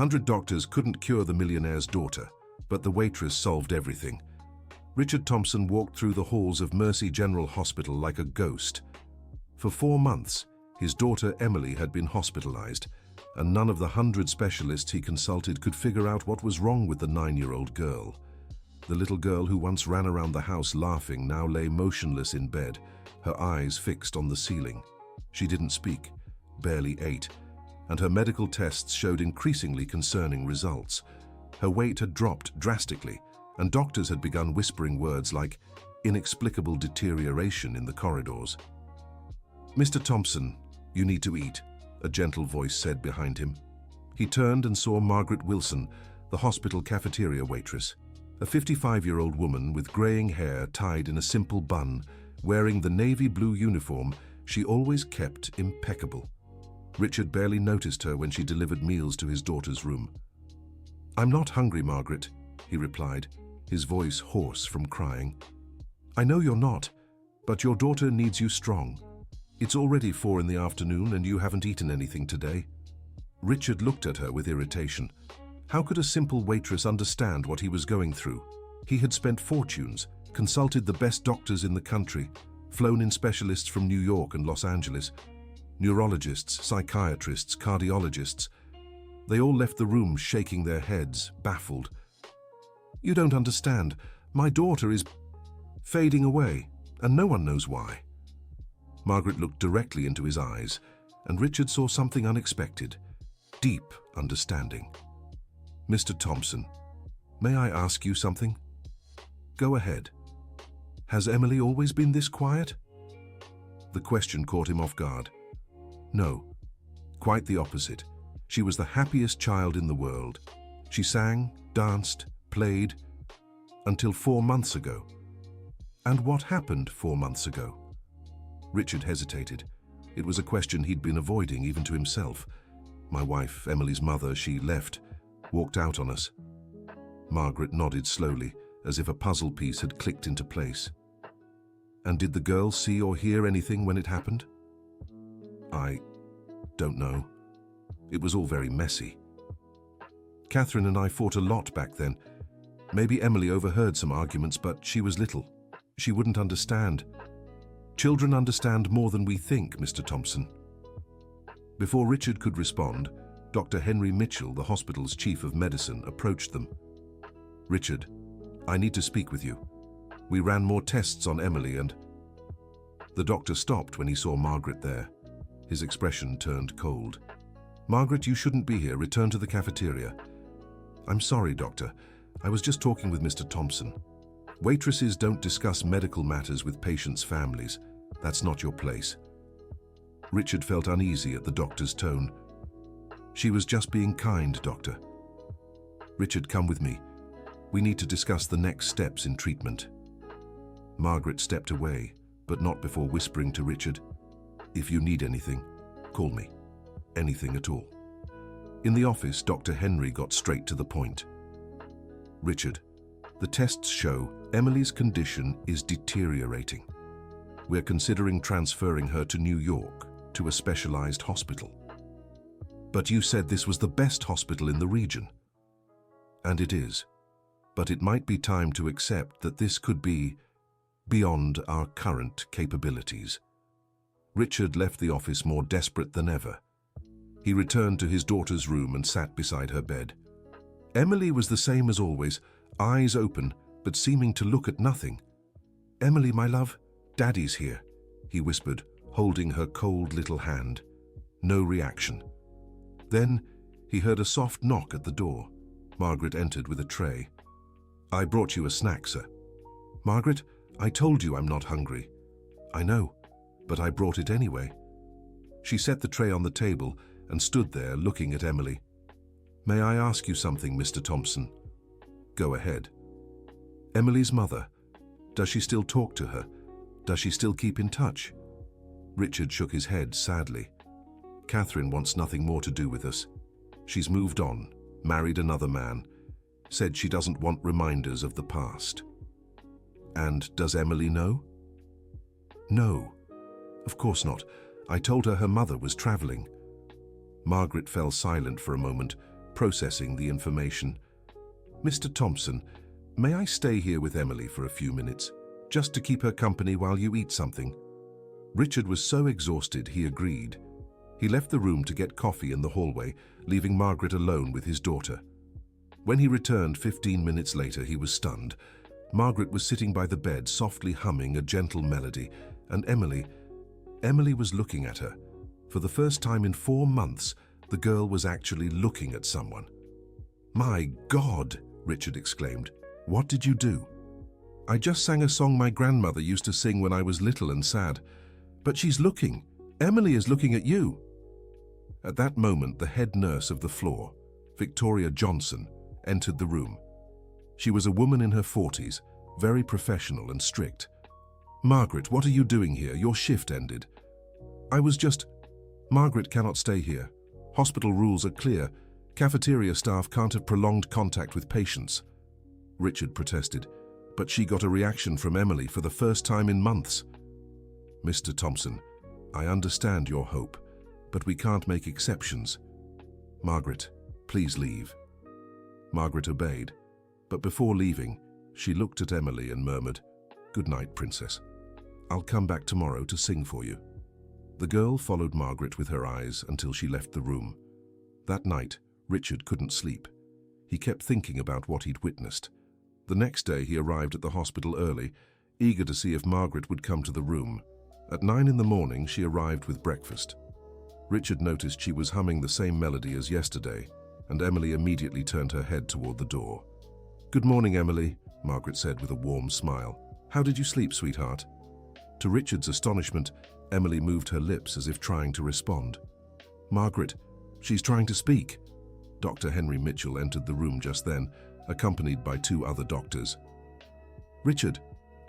100 doctors couldn't cure the millionaire's daughter, but the waitress solved everything. Richard Thompson walked through the halls of Mercy General Hospital like a ghost. For 4 months, his daughter Emily had been hospitalized, and none of the 100 specialists he consulted could figure out what was wrong with the 9-year-old girl. The little girl who once ran around the house laughing now lay motionless in bed, her eyes fixed on the ceiling. She didn't speak, barely ate, and her medical tests showed increasingly concerning results. Her weight had dropped drastically, and doctors had begun whispering words like inexplicable deterioration in the corridors. "Mr. Thompson, you need to eat," a gentle voice said behind him. He turned and saw Margaret Wilson, the hospital cafeteria waitress, a 55-year-old woman with graying hair tied in a simple bun, wearing the navy blue uniform she always kept impeccable. Richard barely noticed her when she delivered meals to his daughter's room. "I'm not hungry, Margaret," he replied, his voice hoarse from crying. "I know you're not, but your daughter needs you strong. It's already 4 in the afternoon and you haven't eaten anything today." Richard looked at her with irritation. How could a simple waitress understand what he was going through? He had spent fortunes, consulted the best doctors in the country, flown in specialists from New York and Los Angeles, neurologists, psychiatrists, cardiologists. They all left the room shaking their heads, baffled. "You don't understand. My daughter is fading away, and no one knows why." Margaret looked directly into his eyes, and Richard saw something unexpected, deep understanding. "Mr. Thompson, may I ask you something?" "Go ahead. Has Emily always been this quiet?" The question caught him off guard. No, quite the opposite. She was the happiest child in the world. She sang, danced, played, until 4 months ago. And what happened 4 months ago? Richard hesitated. It was a question he'd been avoiding even to himself. "My wife, Emily's mother, she left, walked out on us." Margaret nodded slowly, as if a puzzle piece had clicked into place. "And did the girl see or hear anything when it happened?" "I don't know. It was all very messy. Catherine and I fought a lot back then. Maybe Emily overheard some arguments, but she was little. She wouldn't understand. Children understand more than we think, Mr. Thompson." Before Richard could respond, Dr. Henry Mitchell, the hospital's chief of medicine, approached them. "Richard, I need to speak with you. We ran more tests on Emily and—" The doctor stopped when he saw Margaret there. His expression turned cold. "Margaret, you shouldn't be here. Return to the cafeteria." "I'm sorry, doctor. I was just talking with Mr. Thompson. Waitresses don't discuss medical matters with patients' families. That's not your place." Richard felt uneasy at the doctor's tone. "She was just being kind, doctor." "Richard, come with me. We need to discuss the next steps in treatment." Margaret stepped away, but not before whispering to Richard, "If you need anything, call me. Anything at all." In the office, Dr. Henry got straight to the point. "Richard, the tests show Emily's condition is deteriorating. We're considering transferring her to New York, to a specialized hospital." "But you said this was the best hospital in the region." "And it is. But it might be time to accept that this could be beyond our current capabilities." Richard left the office more desperate than ever. He returned to his daughter's room and sat beside her bed. Emily was the same as always, eyes open, but seeming to look at nothing. "Emily, my love, Daddy's here," he whispered, holding her cold little hand. No reaction. Then he heard a soft knock at the door. Margaret entered with a tray. "I brought you a snack, sir." "Margaret, I told you I'm not hungry." "I know, but I brought it anyway." She set the tray on the table and stood there looking at Emily. "May I ask you something, Mr. Thompson?" "Go ahead." "Emily's mother, does she still talk to her? Does she still keep in touch?" Richard shook his head sadly. "Catherine wants nothing more to do with us. She's moved on, married another man, said she doesn't want reminders of the past." "And does Emily know?" "No, of course not. I told her her mother was traveling." Margaret fell silent for a moment, processing the information. "Mr. Thompson, may I stay here with Emily for a few minutes, just to keep her company while you eat something?" Richard was so exhausted he agreed. He left the room to get coffee in the hallway, leaving Margaret alone with his daughter. When he returned 15 minutes later, he was stunned. Margaret was sitting by the bed, softly humming a gentle melody, and Emily was looking at her. For the first time in 4 months, the girl was actually looking at someone. "My God!" Richard exclaimed. "What did you do?" "I just sang a song my grandmother used to sing when I was little and sad. But she's looking. Emily is looking at you." At that moment, the head nurse of the floor, Victoria Johnson, entered the room. She was a woman in her 40s, very professional and strict. "Margaret, what are you doing here? Your shift ended." "Margaret cannot stay here. Hospital rules are clear. Cafeteria staff can't have prolonged contact with patients." Richard protested, "But she got a reaction from Emily for the first time in months." "Mr. Thompson, I understand your hope, but we can't make exceptions. Margaret, please leave." Margaret obeyed, but before leaving, she looked at Emily and murmured, "Good night, Princess. I'll come back tomorrow to sing for you." The girl followed Margaret with her eyes until she left the room. That night, Richard couldn't sleep. He kept thinking about what he'd witnessed. The next day, he arrived at the hospital early, eager to see if Margaret would come to the room. At 9 in the morning, she arrived with breakfast. Richard noticed she was humming the same melody as yesterday, and Emily immediately turned her head toward the door. "Good morning, Emily," Margaret said with a warm smile. "How did you sleep, sweetheart?" To Richard's astonishment, Emily moved her lips as if trying to respond. "Margaret, she's trying to speak." Dr. Henry Mitchell entered the room just then, accompanied by 2 other doctors. "Richard,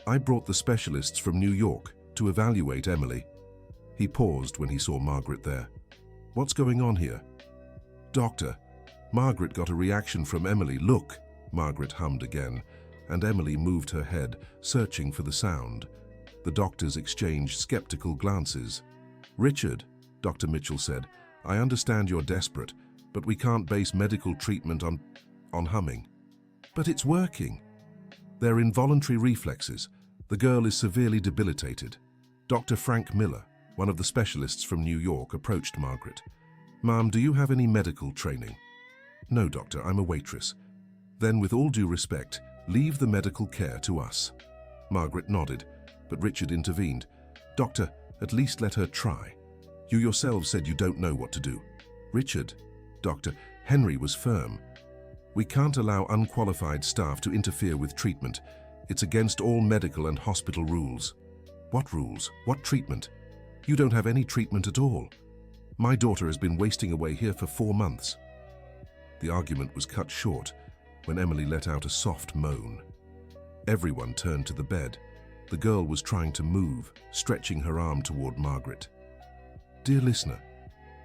I brought the specialists from New York to evaluate Emily." He paused when he saw Margaret there. "What's going on here?" "Doctor, Margaret got a reaction from Emily. Look," Margaret hummed again, and Emily moved her head, searching for the sound. The doctors exchanged skeptical glances. "Richard," Dr. Mitchell said, "I understand you're desperate, but we can't base medical treatment on humming." "But it's working." "They're involuntary reflexes. The girl is severely debilitated." Dr. Frank Miller, one of the specialists from New York, approached Margaret. "Ma'am, do you have any medical training?" "No, doctor, I'm a waitress." "Then, with all due respect, leave the medical care to us." Margaret nodded, but Richard intervened. "Doctor, at least let her try. You yourself said you don't know what to do." "Richard," Dr. Henry was firm. "We can't allow unqualified staff to interfere with treatment. It's against all medical and hospital rules." "What rules? What treatment? You don't have any treatment at all. My daughter has been wasting away here for 4 months." The argument was cut short when Emily let out a soft moan. Everyone turned to the bed. The girl was trying to move, stretching her arm toward Margaret. Dear listener,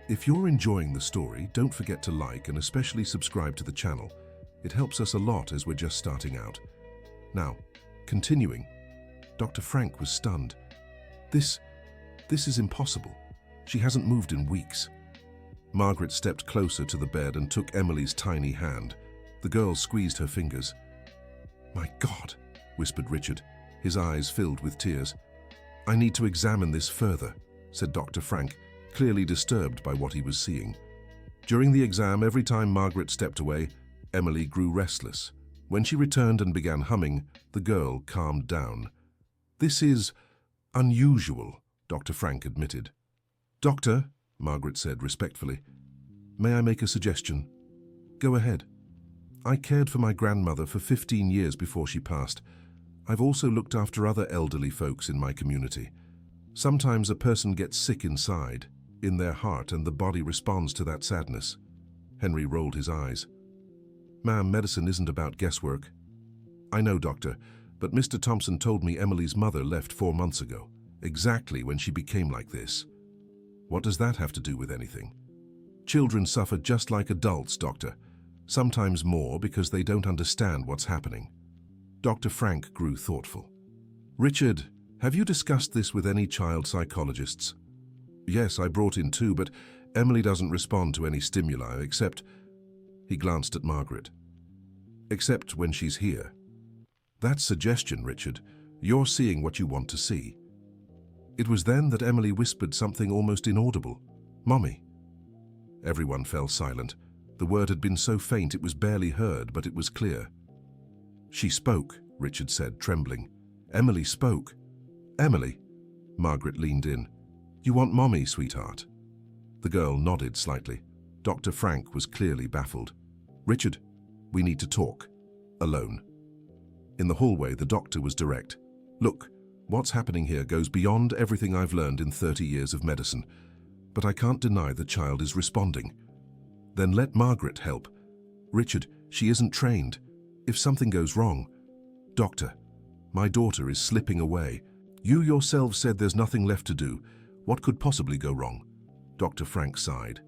if you're enjoying the story, don't forget to like and especially subscribe to the channel. It helps us a lot as we're just starting out. Now, continuing, Dr. Frank was stunned. This is impossible. She hasn't moved in weeks." Margaret stepped closer to the bed and took Emily's tiny hand. The girl squeezed her fingers. "My God," whispered Richard, his eyes filled with tears. "I need to examine this further," said Dr. Frank, clearly disturbed by what he was seeing. During the exam, every time Margaret stepped away, Emily grew restless. When she returned and began humming, the girl calmed down. "This is unusual," Dr. Frank admitted. "Doctor," Margaret said respectfully, "may I make a suggestion?" "Go ahead." "I cared for my grandmother for 15 years before she passed. I've also looked after other elderly folks in my community. Sometimes a person gets sick inside, in their heart, and the body responds to that sadness." Henry rolled his eyes. "Ma'am, medicine isn't about guesswork." "I know, doctor, but Mr. Thompson told me Emily's mother left 4 months ago, exactly when she became like this." "What does that have to do with anything?" "Children suffer just like adults, doctor. Sometimes more because they don't understand what's happening." Dr. Frank grew thoughtful. "Richard, have you discussed this with any child psychologists?" "Yes, I brought in 2, but Emily doesn't respond to any stimuli except..." He glanced at Margaret. Except when she's here. That's suggestion, Richard. You're seeing what you want to see. It was then that Emily whispered something almost inaudible. Mommy. Everyone fell silent. The word had been so faint it was barely heard, but it was clear. She spoke, Richard said, trembling. Emily spoke. Emily? Margaret leaned in. You want Mommy, sweetheart? The girl nodded slightly. Dr. Frank was clearly baffled. Richard, we need to talk. Alone. In the hallway, the doctor was direct. Look, what's happening here goes beyond everything I've learned in 30 years of medicine, but I can't deny the child is responding. Then let Margaret help. Richard, she isn't trained. If something goes wrong... Doctor, my daughter is slipping away. You yourself said there's nothing left to do. What could possibly go wrong? Dr. Frank sighed.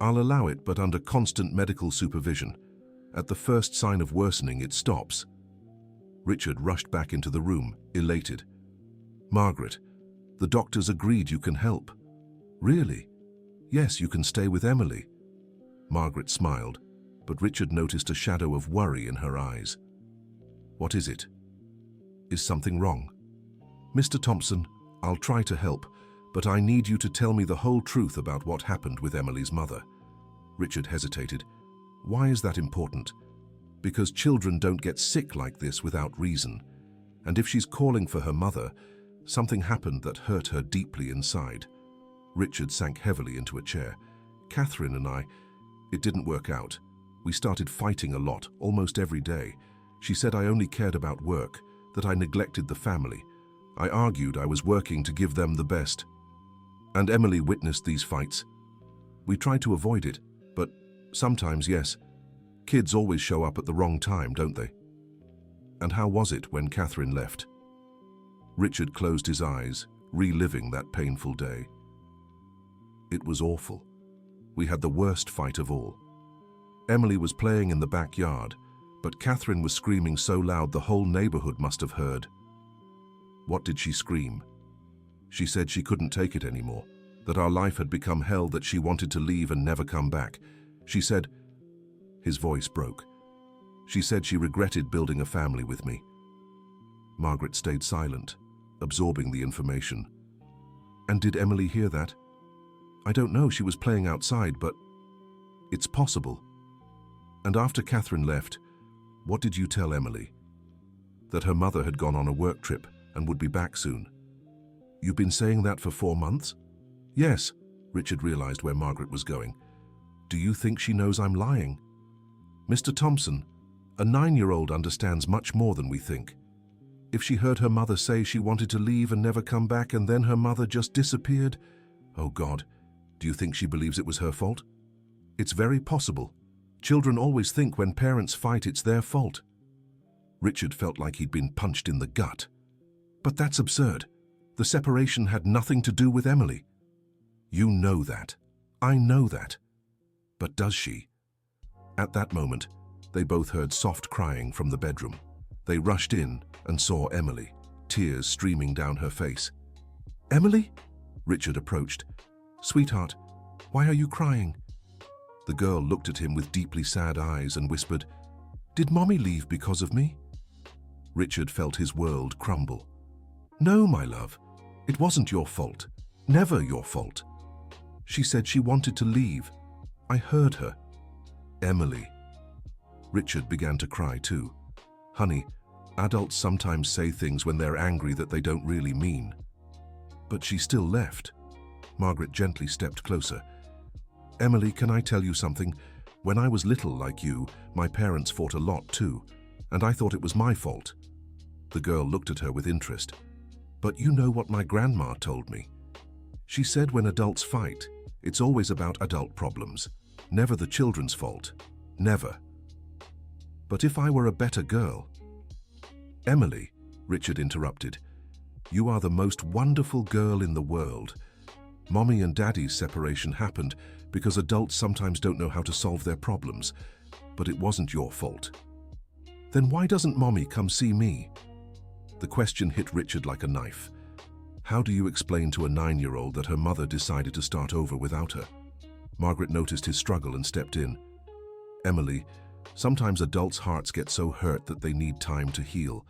I'll allow it, but under constant medical supervision. At the first sign of worsening, it stops. Richard rushed back into the room, elated. Margaret, the doctors agreed you can help. Really? Yes, you can stay with Emily. Margaret smiled, but Richard noticed a shadow of worry in her eyes. What is it? Is something wrong? Mr. Thompson, I'll try to help, but I need you to tell me the whole truth about what happened with Emily's mother. Richard hesitated. Why is that important? Because children don't get sick like this without reason. And if she's calling for her mother, something happened that hurt her deeply inside. Richard sank heavily into a chair. Catherine and I, it didn't work out. We started fighting a lot, almost every day. She said I only cared about work, that I neglected the family. I argued I was working to give them the best. And Emily witnessed these fights. We tried to avoid it, but sometimes, yes. Kids always show up at the wrong time, don't they? And how was it when Catherine left? Richard closed his eyes, reliving that painful day. It was awful. We had the worst fight of all. Emily was playing in the backyard, but Catherine was screaming so loud the whole neighborhood must have heard. What did she scream? She said she couldn't take it anymore, that our life had become hell, that she wanted to leave and never come back. She said... His voice broke. She said she regretted building a family with me. Margaret stayed silent, absorbing the information. And did Emily hear that? I don't know, she was playing outside, but it's possible. And after Catherine left, what did you tell Emily? That her mother had gone on a work trip and would be back soon. You've been saying that for 4 months? Yes, Richard realized where Margaret was going. Do you think she knows I'm lying? Mr. Thompson, a 9-year-old understands much more than we think. If she heard her mother say she wanted to leave and never come back, and then her mother just disappeared, oh God, do you think she believes it was her fault? It's very possible. Children always think when parents fight it's their fault. Richard felt like he'd been punched in the gut. But that's absurd. The separation had nothing to do with Emily. You know that. I know that. But does she? At that moment, they both heard soft crying from the bedroom. They rushed in and saw Emily, tears streaming down her face. Emily? Richard approached. Sweetheart, why are you crying? The girl looked at him with deeply sad eyes and whispered, Did Mommy leave because of me? Richard felt his world crumble. No, my love, it wasn't your fault. Never your fault. She said she wanted to leave. I heard her. Emily. Richard began to cry too. Honey, adults sometimes say things when they're angry that they don't really mean. But she still left. Margaret gently stepped closer. Emily, can I tell you something? When I was little like you, my parents fought a lot too, and I thought it was my fault. The girl looked at her with interest. But you know what my grandma told me. She said when adults fight, it's always about adult problems, never the children's fault. Never. But if I were a better girl... Emily, Richard interrupted, you are the most wonderful girl in the world. Mommy and Daddy's separation happened because adults sometimes don't know how to solve their problems, but it wasn't your fault. Then why doesn't Mommy come see me? The question hit Richard like a knife. How do you explain to a 9-year-old that her mother decided to start over without her? Margaret noticed his struggle and stepped in. Emily, sometimes adults' hearts get so hurt that they need time to heal.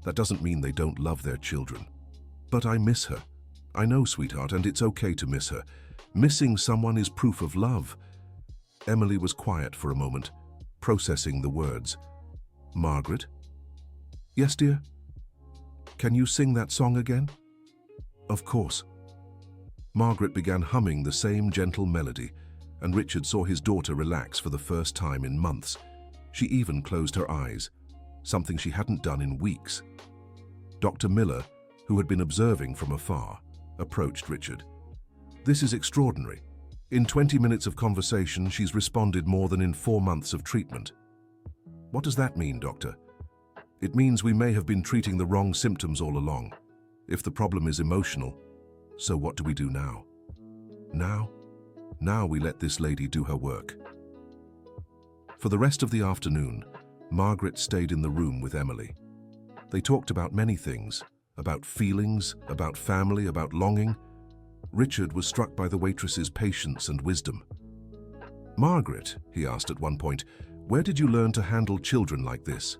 That doesn't mean they don't love their children. But I miss her. I know, sweetheart, and it's okay to miss her. Missing someone is proof of love. Emily was quiet for a moment, processing the words. Margaret? Yes, dear? Can you sing that song again? Of course. Margaret began humming the same gentle melody, and Richard saw his daughter relax for the first time in months. She even closed her eyes, something she hadn't done in weeks. Dr. Miller, who had been observing from afar, approached Richard. This is extraordinary. In 20 minutes of conversation, she's responded more than in 4 months of treatment. What does that mean, doctor? It means we may have been treating the wrong symptoms all along. If the problem is emotional, so what do we do now? Now we let this lady do her work. For the rest of the afternoon, Margaret stayed in the room with Emily. They talked about many things, about feelings, about family, about longing. Richard was struck by the waitress's patience and wisdom. Margaret, he asked at one point, where did you learn to handle children like this?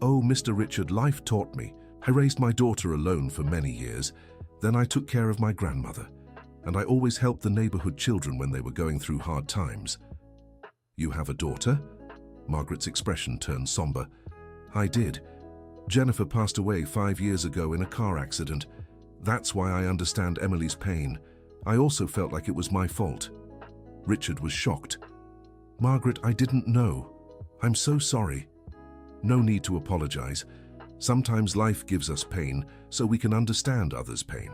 Oh, Mr. Richard, life taught me. I raised my daughter alone for many years. Then I took care of my grandmother, and I always helped the neighborhood children when they were going through hard times. You have a daughter? Margaret's expression turned somber. I did. Jennifer passed away 5 years ago in a car accident. That's why I understand Emily's pain. I also felt like it was my fault. Richard was shocked. Margaret, I didn't know. I'm so sorry. No need to apologize. Sometimes life gives us pain so we can understand others' pain.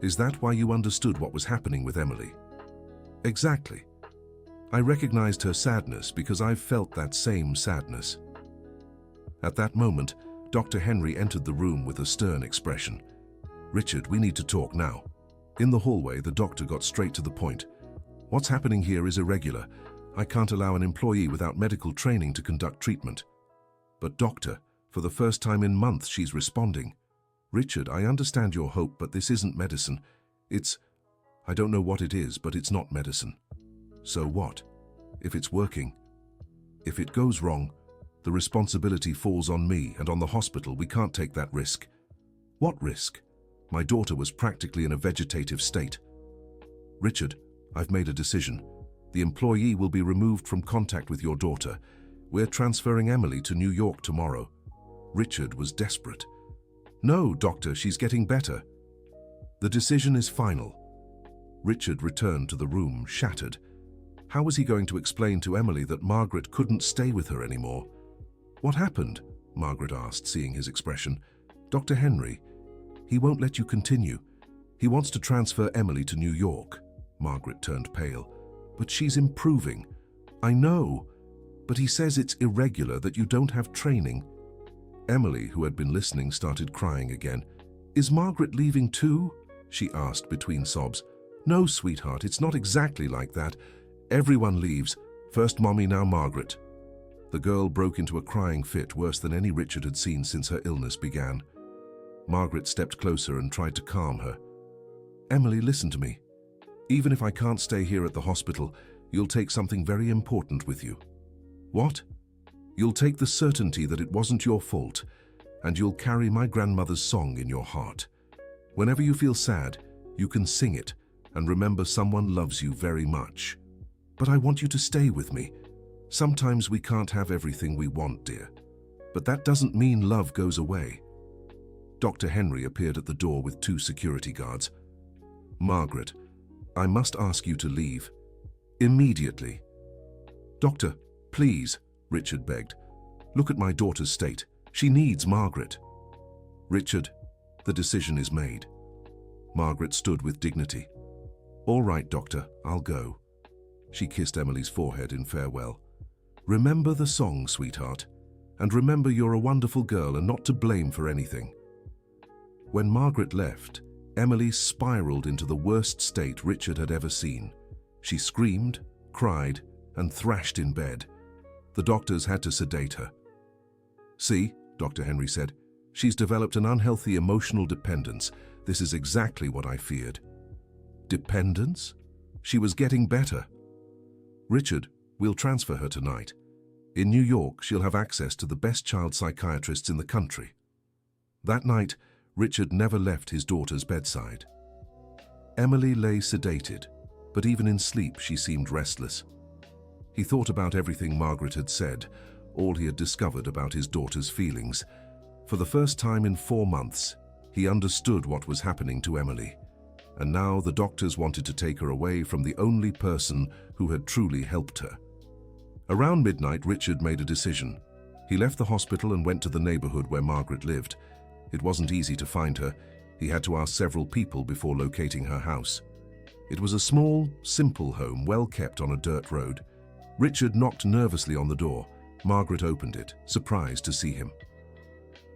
Is that why you understood what was happening with Emily? Exactly. I recognized her sadness because I've felt that same sadness. At that moment, Dr. Henry entered the room with a stern expression. Richard, we need to talk now. In the hallway, the doctor got straight to the point. What's happening here is irregular. I can't allow an employee without medical training to conduct treatment. But doctor, for the first time in months, she's responding. Richard, I understand your hope, but this isn't medicine. I don't know what it is, but it's not medicine. So what? If it's working? If it goes wrong, the responsibility falls on me and on the hospital. We can't take that risk. What risk? My daughter was practically in a vegetative state. Richard, I've made a decision. The employee will be removed from contact with your daughter. We're transferring Emily to New York tomorrow. Richard was desperate. No, doctor, she's getting better. The decision is final. Richard returned to the room, shattered. How was he going to explain to Emily that Margaret couldn't stay with her anymore? What happened? Margaret asked, seeing his expression. Dr. Henry, he won't let you continue. He wants to transfer Emily to New York. Margaret turned pale. But she's improving. I know. But he says it's irregular, that you don't have training. Emily, who had been listening, started crying again. Is Margaret leaving too? She asked between sobs. No, sweetheart, it's not exactly like that. Everyone leaves. First Mommy, now Margaret. The girl broke into a crying fit, worse than any Richard had seen since her illness began. Margaret stepped closer and tried to calm her. Emily, listen to me. Even if I can't stay here at the hospital, you'll take something very important with you. What? You'll take the certainty that it wasn't your fault, and you'll carry my grandmother's song in your heart. Whenever you feel sad, you can sing it and remember someone loves you very much. But I want you to stay with me. Sometimes we can't have everything we want, dear. But that doesn't mean love goes away. Dr. Henry appeared at the door with 2 security guards. Margaret, I must ask you to leave. Immediately. Doctor, please, Richard begged. Look at my daughter's state. She needs Margaret. Richard, the decision is made. Margaret stood with dignity. All right, doctor, I'll go. She kissed Emily's forehead in farewell. Remember the song, sweetheart, and remember you're a wonderful girl and not to blame for anything. When Margaret left, Emily spiraled into the worst state Richard had ever seen. She screamed, cried, and thrashed in bed. The doctors had to sedate her. See, Dr. Henry said, she's developed an unhealthy emotional dependence. This is exactly what I feared. Dependence? She was getting better. Richard, we'll transfer her tonight. In New York, she'll have access to the best child psychiatrists in the country. That night, Richard never left his daughter's bedside. Emily lay sedated, but even in sleep she seemed restless. He thought about everything Margaret had said, all he had discovered about his daughter's feelings. For the first time in 4 months, he understood what was happening to Emily. And now the doctors wanted to take her away from the only person who had truly helped her. Around midnight, Richard made a decision. He left the hospital and went to the neighborhood where Margaret lived. It wasn't easy to find her. He had to ask several people before locating her house. It was a small, simple home, well kept on a dirt road. Richard knocked nervously on the door. Margaret opened it, surprised to see him.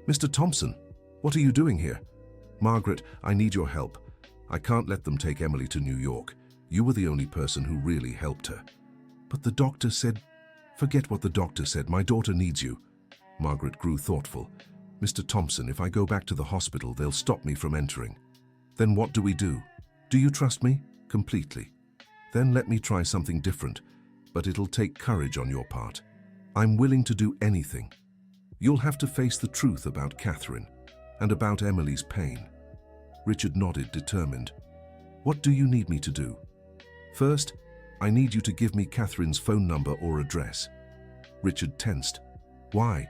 "Mr. Thompson, what are you doing here?" "Margaret, I need your help. I can't let them take Emily to New York. You were the only person who really helped her." "But the doctor said—" "Forget what the doctor said. My daughter needs you." Margaret grew thoughtful. "Mr. Thompson, if I go back to the hospital, they'll stop me from entering. Then what do we do? Do you trust me?" "Completely." "Then let me try something different, but it'll take courage on your part. I'm willing to do anything. You'll have to face the truth about Catherine and about Emily's pain." Richard nodded, determined. "What do you need me to do?" "First, I need you to give me Catherine's phone number or address." Richard tensed. "Why?"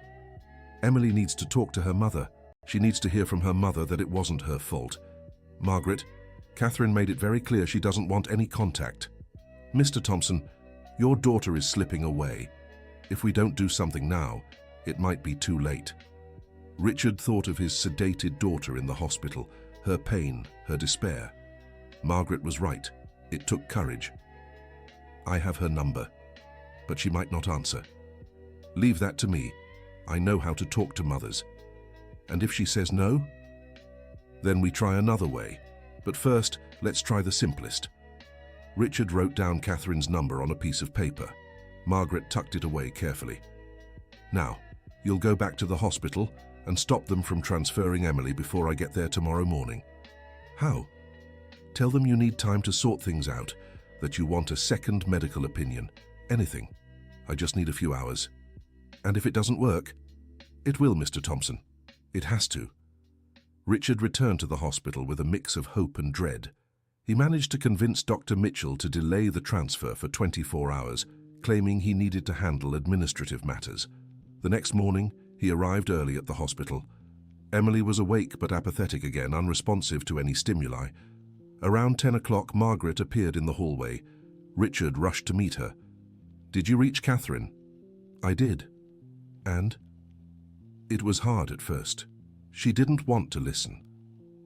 "Emily needs to talk to her mother. She needs to hear from her mother that it wasn't her fault." "Margaret, Catherine made it very clear she doesn't want any contact." "Mr. Thompson, your daughter is slipping away. If we don't do something now, it might be too late." Richard thought of his sedated daughter in the hospital, her pain, her despair. Margaret was right. It took courage. "I have her number, but she might not answer. Leave that to me. I know how to talk to mothers. And if she says no, then we try another way. But first, let's try the simplest." Richard wrote down Catherine's number on a piece of paper. Margaret tucked it away carefully. "Now, you'll go back to the hospital and stop them from transferring Emily before I get there tomorrow morning." "How?" "Tell them you need time to sort things out, that you want a second medical opinion. Anything. I just need a few hours. And if it doesn't work—" "It will, Mr. Thompson. It has to." Richard returned to the hospital with a mix of hope and dread. He managed to convince Dr. Mitchell to delay the transfer for 24 hours, claiming he needed to handle administrative matters. The next morning, he arrived early at the hospital. Emily was awake but apathetic again, unresponsive to any stimuli. Around 10 o'clock, Margaret appeared in the hallway. Richard rushed to meet her. "Did you reach Catherine?" "I did." "And?" "It was hard at first. She didn't want to listen.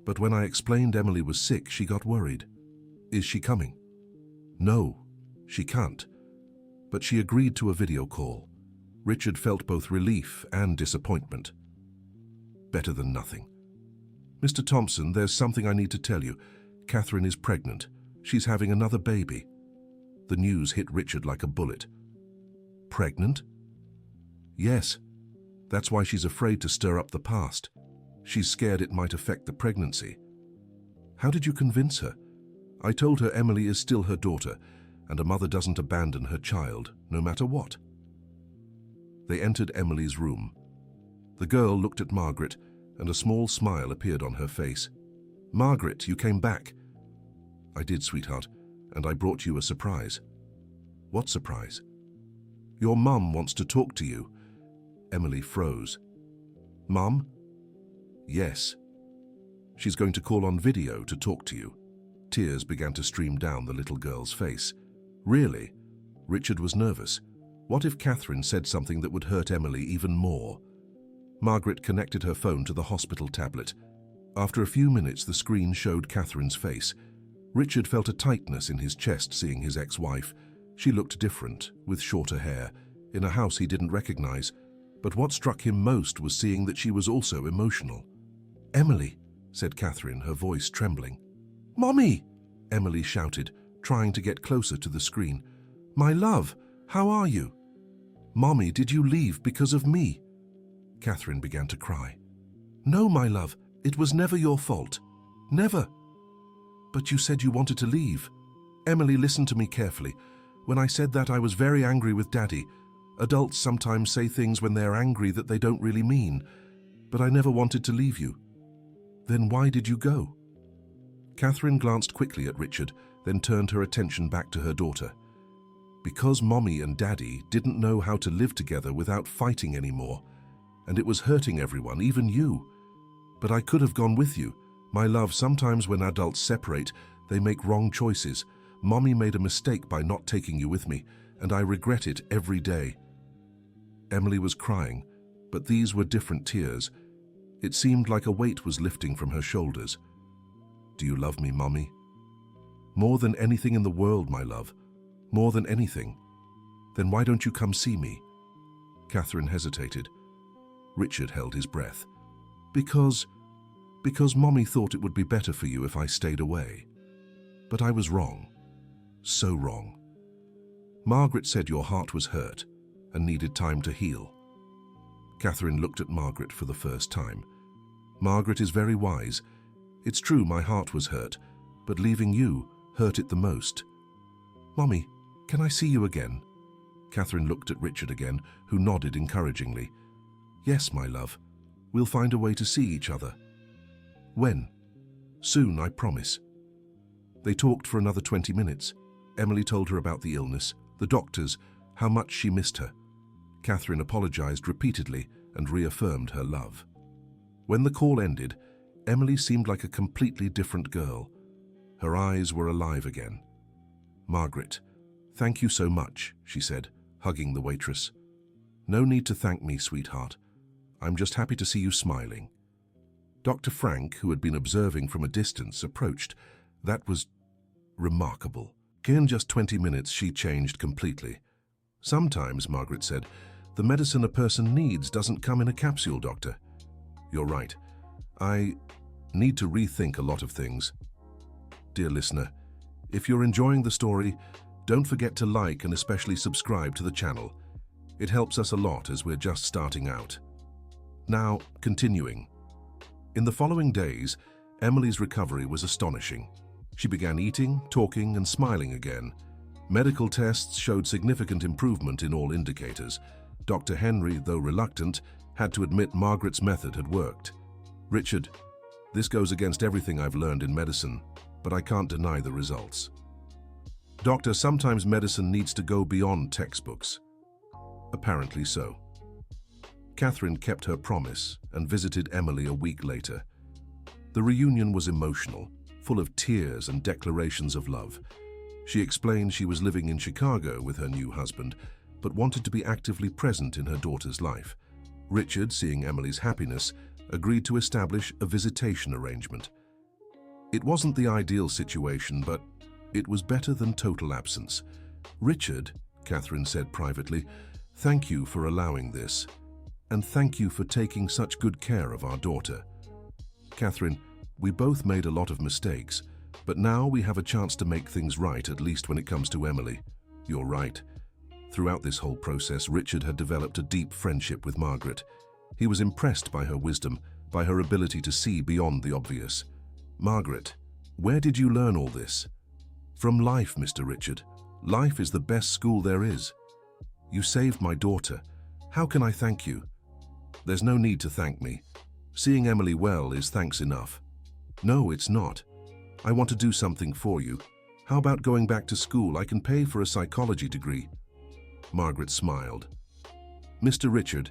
But when I explained Emily was sick, she got worried." "Is she coming?" "No, she can't. But she agreed to a video call." Richard felt both relief and disappointment. "Better than nothing." "Mr. Thompson, there's something I need to tell you. Catherine is pregnant. She's having another baby." The news hit Richard like a bullet. "Pregnant?" "Yes. That's why she's afraid to stir up the past. She's scared it might affect the pregnancy." "How did you convince her?" "I told her Emily is still her daughter, and a mother doesn't abandon her child, no matter what." They entered Emily's room. The girl looked at Margaret, and a small smile appeared on her face. "Margaret, you came back." "I did, sweetheart, and I brought you a surprise." "What surprise?" "Your mum wants to talk to you." Emily froze. "Mum?" "Yes. She's going to call on video to talk to you." Tears began to stream down the little girl's face. "Really?" Richard was nervous. What if Catherine said something that would hurt Emily even more? Margaret connected her phone to the hospital tablet. After a few minutes, the screen showed Catherine's face. Richard felt a tightness in his chest seeing his ex-wife. She looked different, with shorter hair, in a house he didn't recognize. But what struck him most was seeing that she was also emotional. "Emily," said Catherine, her voice trembling. "Mommy!" Emily shouted, trying to get closer to the screen. "My love, how are you?" "Mommy, did you leave because of me?" Catherine began to cry. "No, my love, it was never your fault. Never." "But you said you wanted to leave." Emily listened to me carefully. "When I said that, I was very angry with Daddy. Adults sometimes say things when they're angry that they don't really mean, but I never wanted to leave you. Then why did you go? Catherine glanced quickly at Richard, then turned her attention back to her daughter. Because Mommy and Daddy didn't know how to live together without fighting anymore, and it was hurting everyone, even you. But I could have gone with you. My love, sometimes when adults separate, they make wrong choices. Mommy made a mistake by not taking you with me, and I regret it every day. Emily was crying, but these were different tears. It seemed like a weight was lifting from her shoulders. Do you love me, Mommy? More than anything in the world, my love. More than anything. Then why don't you come see me? Catherine hesitated. Richard held his breath. Because Mommy thought it would be better for you if I stayed away. But I was wrong. So wrong. Margaret said your heart was hurt and needed time to heal. Catherine looked at Margaret for the first time. Margaret is very wise. It's true my heart was hurt, but leaving you hurt it the most. Mommy, can I see you again? Catherine looked at Richard again, who nodded encouragingly. Yes, my love. We'll find a way to see each other. When? Soon, I promise. They talked for another 20 minutes. Emily told her about the illness, the doctors, how much she missed her. Catherine apologized repeatedly and reaffirmed her love. When the call ended, Emily seemed like a completely different girl. Her eyes were alive again. Margaret, thank you so much, she said, hugging the waitress. No need to thank me, sweetheart. I'm just happy to see you smiling. Dr. Frank, who had been observing from a distance, approached. That was remarkable. In just 20 minutes, she changed completely. Sometimes, Margaret said, the medicine a person needs doesn't come in a capsule, doctor. You're right. I need to rethink a lot of things. Dear listener, if you're enjoying the story, don't forget to like and especially subscribe to the channel. It helps us a lot as we're just starting out. Now, continuing. In the following days, Emily's recovery was astonishing. She began eating, talking, and smiling again. Medical tests showed significant improvement in all indicators. Dr. Henry, though reluctant, had to admit Margaret's method had worked. Richard, this goes against everything I've learned in medicine, but I can't deny the results. Doctor, sometimes medicine needs to go beyond textbooks. Apparently so. Catherine kept her promise and visited Emily a week later. The reunion was emotional, full of tears and declarations of love. She explained she was living in Chicago with her new husband, but wanted to be actively present in her daughter's life. Richard, seeing Emily's happiness, agreed to establish a visitation arrangement. It wasn't the ideal situation, but it was better than total absence. Richard, Catherine said privately, thank you for allowing this, and thank you for taking such good care of our daughter. Catherine, we both made a lot of mistakes, but now we have a chance to make things right, at least when it comes to Emily. You're right. Throughout this whole process, Richard had developed a deep friendship with Margaret. He was impressed by her wisdom, by her ability to see beyond the obvious. Margaret, where did you learn all this? From life, Mr. Richard. Life is the best school there is. You saved my daughter. How can I thank you? There's no need to thank me. Seeing Emily well is thanks enough. No, it's not. I want to do something for you. How about going back to school? I can pay for a psychology degree. Margaret smiled. Mr. Richard,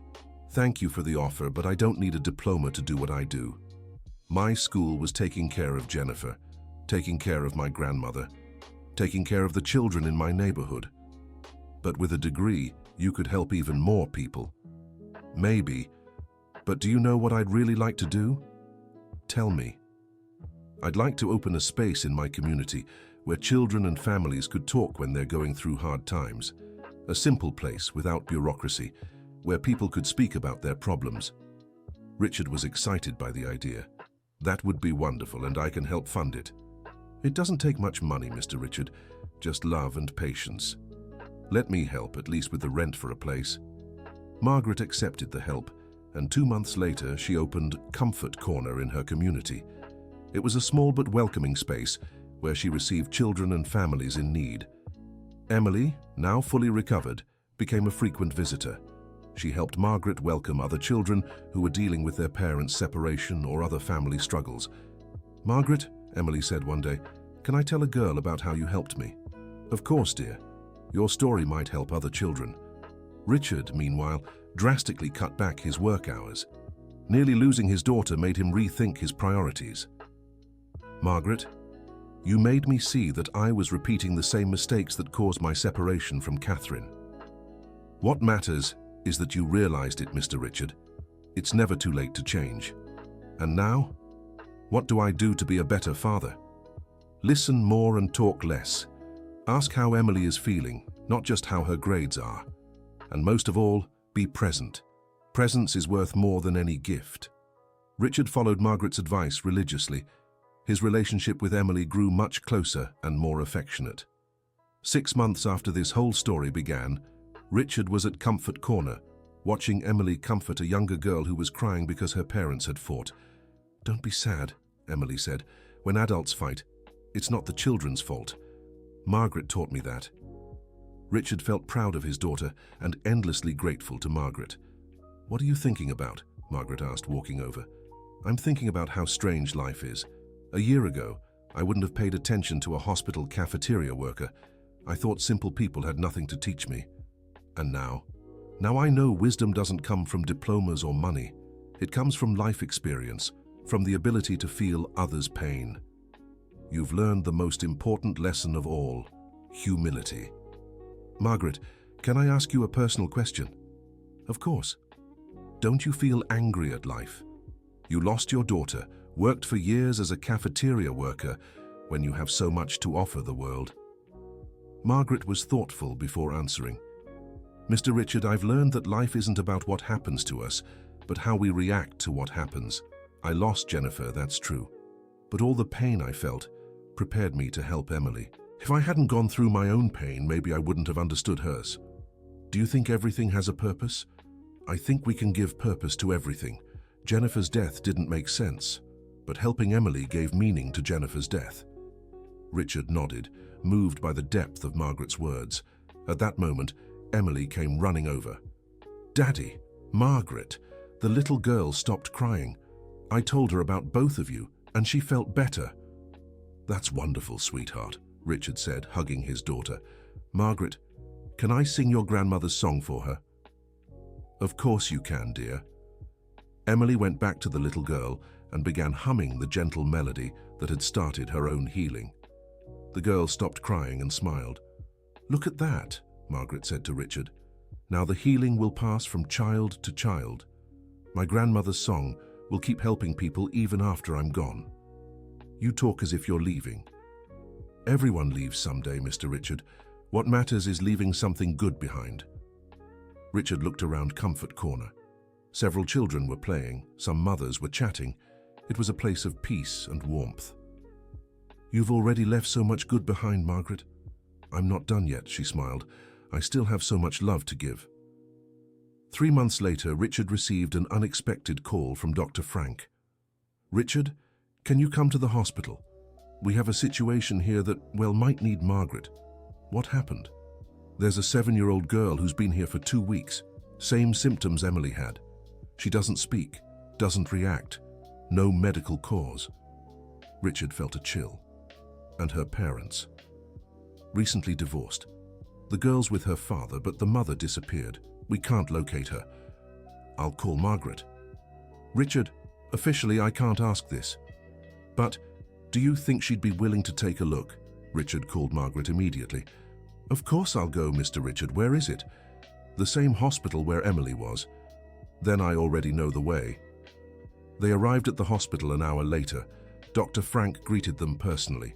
thank you for the offer, but I don't need a diploma to do what I do. My school was taking care of Jennifer, taking care of my grandmother, taking care of the children in my neighborhood. But with a degree, you could help even more people. Maybe, but do you know what I'd really like to do? Tell me. I'd like to open a space in my community where children and families could talk when they're going through hard times. A simple place without bureaucracy, where people could speak about their problems. Richard was excited by the idea. That would be wonderful, and I can help fund it. It doesn't take much money, Mr. Richard, just love and patience. Let me help, at least with the rent for a place. Margaret accepted the help, and 2 months later she opened Comfort Corner in her community. It was a small but welcoming space where she received children and families in need. Emily, now fully recovered, became a frequent visitor. She helped Margaret welcome other children who were dealing with their parents' separation or other family struggles. "Margaret," Emily said one day, "can I tell a girl about how you helped me?" "Of course, dear. Your story might help other children." Richard, meanwhile, drastically cut back his work hours. Nearly losing his daughter made him rethink his priorities. "Margaret, you made me see that I was repeating the same mistakes that caused my separation from Catherine. What matters is that you realized it, Mr. Richard. It's never too late to change. And now, what do I do to be a better father? Listen more and talk less. Ask how Emily is feeling, not just how her grades are. And most of all, be present. Presence is worth more than any gift." Richard followed Margaret's advice religiously. His relationship with Emily grew much closer and more affectionate. 6 months after this whole story began, Richard was at Comfort Corner, watching Emily comfort a younger girl who was crying because her parents had fought. "Don't be sad," Emily said. "When adults fight, it's not the children's fault. Margaret taught me that." Richard felt proud of his daughter and endlessly grateful to Margaret. "What are you thinking about?" Margaret asked, walking over. "I'm thinking about how strange life is. A year ago, I wouldn't have paid attention to a hospital cafeteria worker. I thought simple people had nothing to teach me. And now I know wisdom doesn't come from diplomas or money. It comes from life experience, from the ability to feel others' pain. You've learned the most important lesson of all, humility." "Margaret, can I ask you a personal question?" "Of course." "Don't you feel angry at life? You lost your daughter, worked for years as a cafeteria worker, when you have so much to offer the world." Margaret was thoughtful before answering. "Mr. Richard, I've learned that life isn't about what happens to us, but how we react to what happens. I lost Jennifer, that's true. But all the pain I felt prepared me to help Emily. If I hadn't gone through my own pain, maybe I wouldn't have understood hers. Do you think everything has a purpose? I think we can give purpose to everything. Jennifer's death didn't make sense, but helping Emily gave meaning to Jennifer's death." Richard nodded, moved by the depth of Margaret's words. At that moment, Emily came running over. "Daddy, Margaret," the little girl stopped crying. "I told her about both of you, and she felt better." "That's wonderful, sweetheart," Richard said, hugging his daughter. "Margaret, can I sing your grandmother's song for her?" "Of course you can, dear." Emily went back to the little girl and began humming the gentle melody that had started her own healing. The girl stopped crying and smiled. "Look at that," Margaret said to Richard. "Now the healing will pass from child to child. My grandmother's song will keep helping people even after I'm gone. You talk as if you're leaving. Everyone leaves someday, Mr. Richard. What matters is leaving something good behind." Richard looked around Comfort Corner. Several children were playing, some mothers were chatting. It was a place of peace and warmth. "You've already left so much good behind, Margaret." "I'm not done yet," she smiled. "I still have so much love to give." 3 months later, Richard received an unexpected call from Dr. Frank. "Richard, can you come to the hospital? We have a situation here that, well, might need Margaret." "What happened?" "There's a 7-year-old girl who's been here for 2 weeks. Same symptoms Emily had. She doesn't speak, doesn't react. No medical cause." Richard felt a chill. "And her parents?" "Recently divorced. The girl's with her father, but the mother disappeared. We can't locate her." "I'll call Margaret." "Richard, officially I can't ask this. But do you think she'd be willing to take a look?" Richard called Margaret immediately. "Of course I'll go, Mr. Richard. Where is it?" "The same hospital where Emily was." "Then I already know the way." They arrived at the hospital an hour later. Dr. Frank greeted them personally.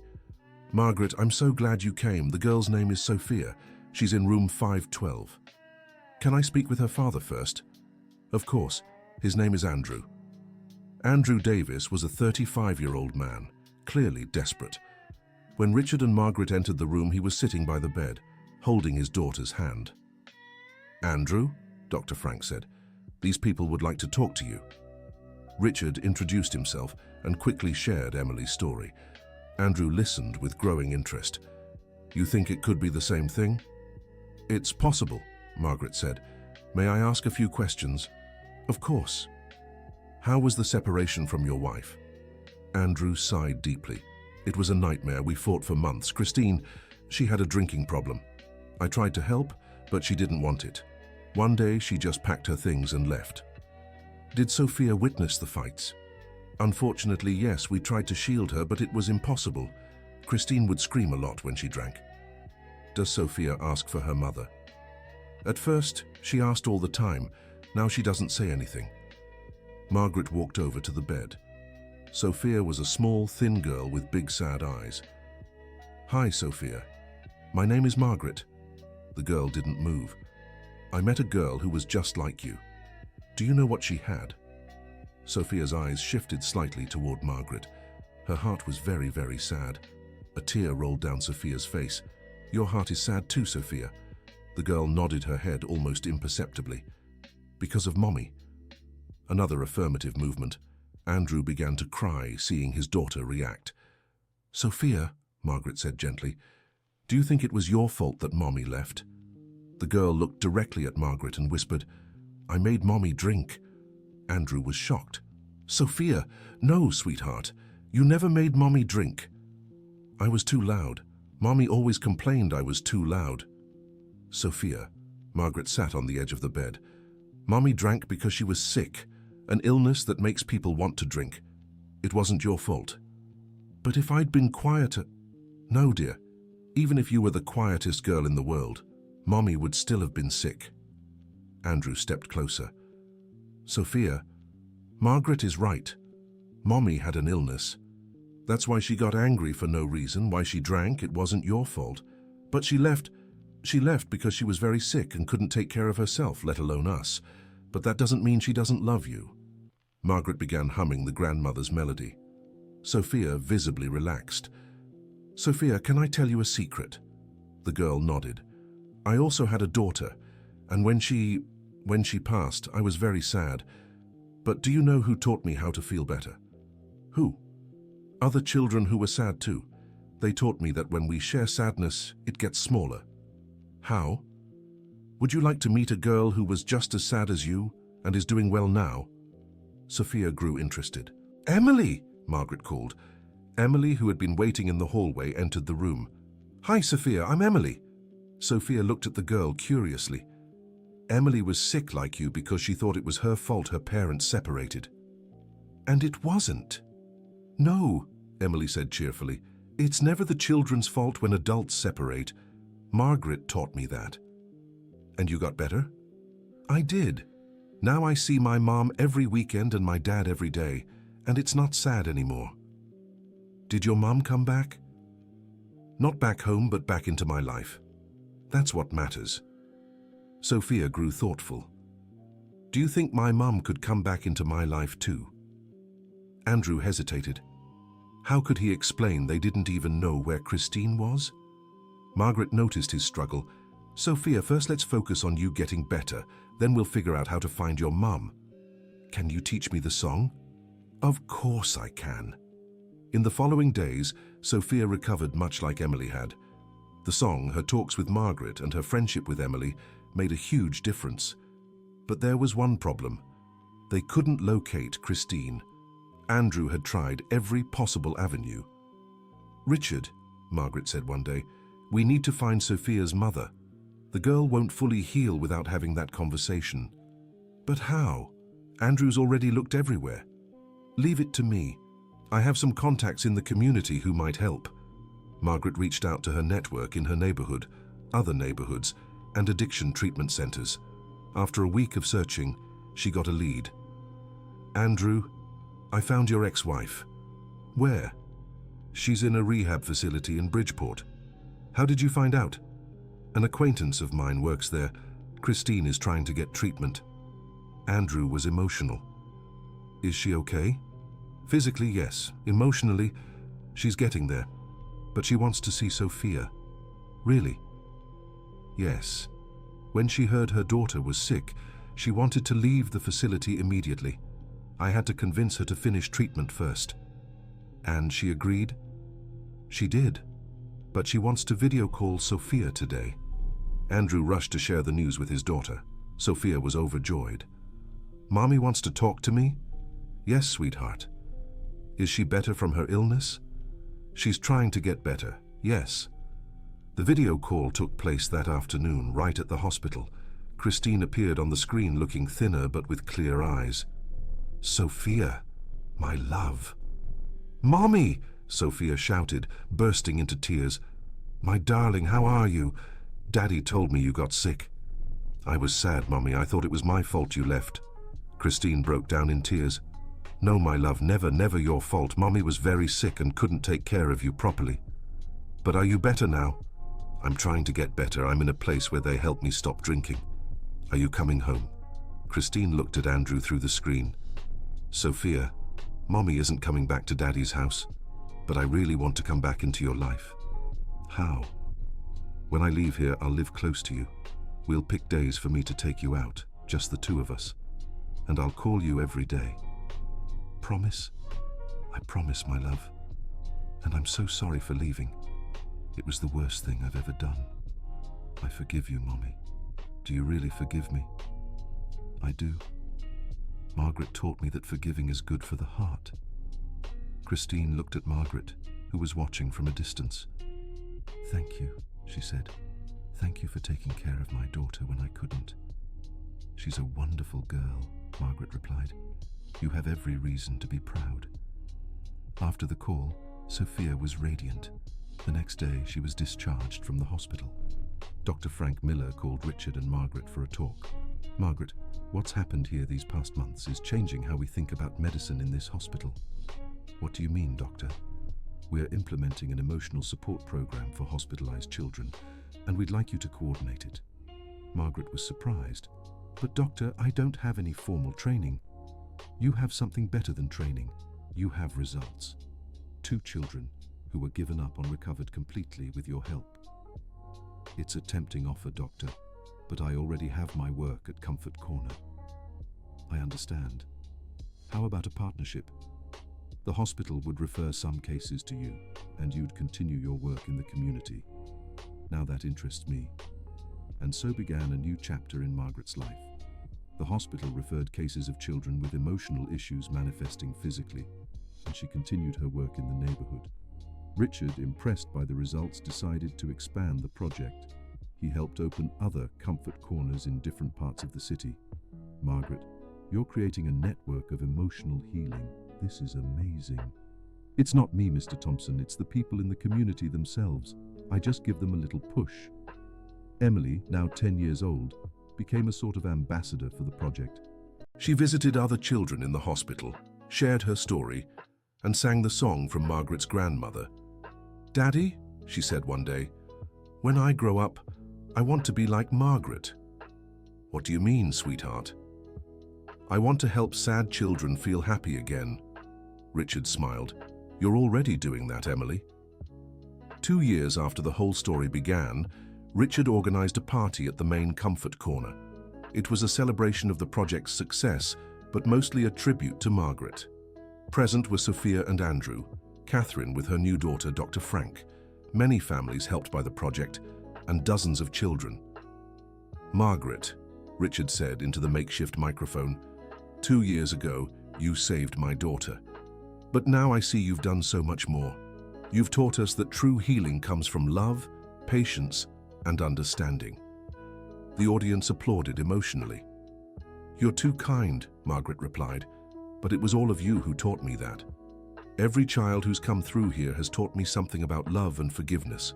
"Margaret, I'm so glad you came. The girl's name is Sophia. She's in room 512. "Can I speak with her father first?" "Of course. His name is Andrew." Andrew Davis was a 35-year-old man, clearly desperate. When Richard and Margaret entered the room, he was sitting by the bed, holding his daughter's hand. "Andrew," Dr. Frank said, "these people would like to talk to you." Richard introduced himself and quickly shared Emily's story. Andrew listened with growing interest. "You think it could be the same thing?" "It's possible," Margaret said. "May I ask a few questions?" "Of course." "How was the separation from your wife?" Andrew sighed deeply. "It was a nightmare. We fought for months. Christine, she had a drinking problem. I tried to help, but she didn't want it. One day, she just packed her things and left." "Did Sophia witness the fights?" "Unfortunately, yes. We tried to shield her, but it was impossible. Christine would scream a lot when she drank." "Does Sophia ask for her mother?" "At first, she asked all the time. Now she doesn't say anything." Margaret walked over to the bed. Sophia was a small, thin girl with big, sad eyes. "Hi, Sophia. My name is Margaret." The girl didn't move. "I met a girl who was just like you. Do you know what she had?" Sophia's eyes shifted slightly toward Margaret. Her heart was very, very sad. A tear rolled down Sophia's face. "Your heart is sad too, Sophia." The girl nodded her head almost imperceptibly. "Because of Mommy." Another affirmative movement. Andrew began to cry, seeing his daughter react. "Sophia," Margaret said gently, "do you think it was your fault that Mommy left?" The girl looked directly at Margaret and whispered, "I made Mommy drink." Andrew was shocked. "Sophia, no, sweetheart. You never made Mommy drink." "I was too loud. Mommy always complained I was too loud." "Sophia," Margaret sat on the edge of the bed, "Mommy drank because she was sick, an illness that makes people want to drink. It wasn't your fault." "But if I'd been quieter—" "No, dear. Even if you were the quietest girl in the world, Mommy would still have been sick." Andrew stepped closer. "Sophia, Margaret is right. Mommy had an illness. That's why she got angry for no reason, why she drank. It wasn't your fault. But she left because she was very sick and couldn't take care of herself, let alone us. But that doesn't mean she doesn't love you." Margaret began humming the grandmother's melody. Sophia visibly relaxed. "Sophia, can I tell you a secret?" The girl nodded. "I also had a daughter, and when she passed, I was very sad. But do you know who taught me how to feel better?" "Who?" "Other children who were sad too. They taught me that when we share sadness, it gets smaller." "How?" "Would you like to meet a girl who was just as sad as you and is doing well now?" Sophia grew interested. "Emily!" Margaret called. Emily, who had been waiting in the hallway, entered the room. "Hi, Sophia, I'm Emily." Sophia looked at the girl curiously. "Emily was sick like you because she thought it was her fault her parents separated." "And it wasn't." "No," Emily said cheerfully. "It's never the children's fault when adults separate. Margaret taught me that." "And you got better?" "I did. Now I see my mom every weekend and my dad every day, and it's not sad anymore." "Did your mom come back?" "Not back home, but back into my life. That's what matters." Sophia grew thoughtful. "Do you think my mom could come back into my life too?" Andrew hesitated. How could he explain they didn't even know where Christine was? Margaret noticed his struggle. "Sophia, first let's focus on you getting better, then we'll figure out how to find your mum. Can you teach me the song?" "Of course I can." In the following days, Sophia recovered much like Emily had. The song, her talks with Margaret, and her friendship with Emily made a huge difference. But there was one problem. They couldn't locate Christine. Andrew had tried every possible avenue. "Richard," Margaret said one day, "we need to find Sophia's mother. The girl won't fully heal without having that conversation." "But how? Andrew's already looked everywhere." "Leave it to me. I have some contacts in the community who might help." Margaret reached out to her network in her neighborhood, other neighborhoods, and addiction treatment centers. After a week of searching, she got a lead. "Andrew, I found your ex-wife." "Where?" "She's in a rehab facility in Bridgeport." "How did you find out?" "An acquaintance of mine works there. Christine is trying to get treatment." Andrew was emotional. "Is she okay?" "Physically, yes. Emotionally, she's getting there. But she wants to see Sophia." "Really?" "Yes. When she heard her daughter was sick, she wanted to leave the facility immediately. I had to convince her to finish treatment first." "And she agreed?" "She did. But she wants to video call Sophia today." Andrew rushed to share the news with his daughter. Sophia was overjoyed. "Mommy wants to talk to me?" "Yes, sweetheart." "Is she better from her illness?" "She's trying to get better, yes." The video call took place that afternoon, right at the hospital. Christine appeared on the screen looking thinner but with clear eyes. "Sophia, my love." "Mommy!" Sophia shouted, bursting into tears. "My darling, how are you? Daddy told me you got sick." "I was sad, Mommy. I thought it was my fault you left." Christine broke down in tears. "No, my love, never your fault. Mommy was very sick and couldn't take care of you properly." "But are you better now?" "I'm trying to get better. I'm in a place where they help me stop drinking." "Are you coming home?" Christine looked at Andrew through the screen. "Sophia, Mommy isn't coming back to Daddy's house, but I really want to come back into your life." "How?" "When I leave here, I'll live close to you. We'll pick days for me to take you out, just the two of us. And I'll call you every day." "Promise?" "I promise, my love. And I'm so sorry for leaving. It was the worst thing I've ever done. I forgive you, Mommy. Do you really forgive me?" "I do. Margaret taught me that forgiving is good for the heart." Christine looked at Margaret, who was watching from a distance. "Thank you," she said. "Thank you for taking care of my daughter when I couldn't." "She's a wonderful girl," Margaret replied. "You have every reason to be proud." After the call, Sophia was radiant. The next day, she was discharged from the hospital. Dr. Frank Miller called Richard and Margaret for a talk. "Margaret, what's happened here these past months is changing how we think about medicine in this hospital." "What do you mean, Doctor?" "We're implementing an emotional support program for hospitalized children, and we'd like you to coordinate it." Margaret was surprised. "But Doctor, I don't have any formal training." "You have something better than training. You have results. 2 children who were given up on recovered completely with your help." "It's a tempting offer, Doctor, but I already have my work at Comfort Corner." "I understand. How about a partnership? The hospital would refer some cases to you, and you'd continue your work in the community." Now that interests me. And so began a new chapter in Margaret's life. The hospital referred cases of children with emotional issues manifesting physically, and she continued her work in the neighborhood. Richard, impressed by the results, decided to expand the project. He helped open other comfort corners in different parts of the city. "Margaret, you're creating a network of emotional healing. This is amazing." "It's not me, Mr. Thompson. It's the people in the community themselves. I just give them a little push." Emily, now 10 years old, became a sort of ambassador for the project. She visited other children in the hospital, shared her story, and sang the song from Margaret's grandmother. "Daddy," she said one day, "when I grow up, I want to be like Margaret." "What do you mean, sweetheart?" "I want to help sad children feel happy again." Richard smiled. "You're already doing that, Emily." 2 years after the whole story began, Richard organized a party at the main Comfort Corner. It was a celebration of the project's success, but mostly a tribute to Margaret. Present were Sophia and Andrew, Catherine with her new daughter, Dr. Frank, many families helped by the project, and dozens of children. "Margaret," Richard said into the makeshift microphone, 2 years ago, you saved my daughter. But now I see you've done so much more. You've taught us that true healing comes from love, patience, and understanding." The audience applauded emotionally. "You're too kind," Margaret replied, "but it was all of you who taught me that. Every child who's come through here has taught me something about love and forgiveness."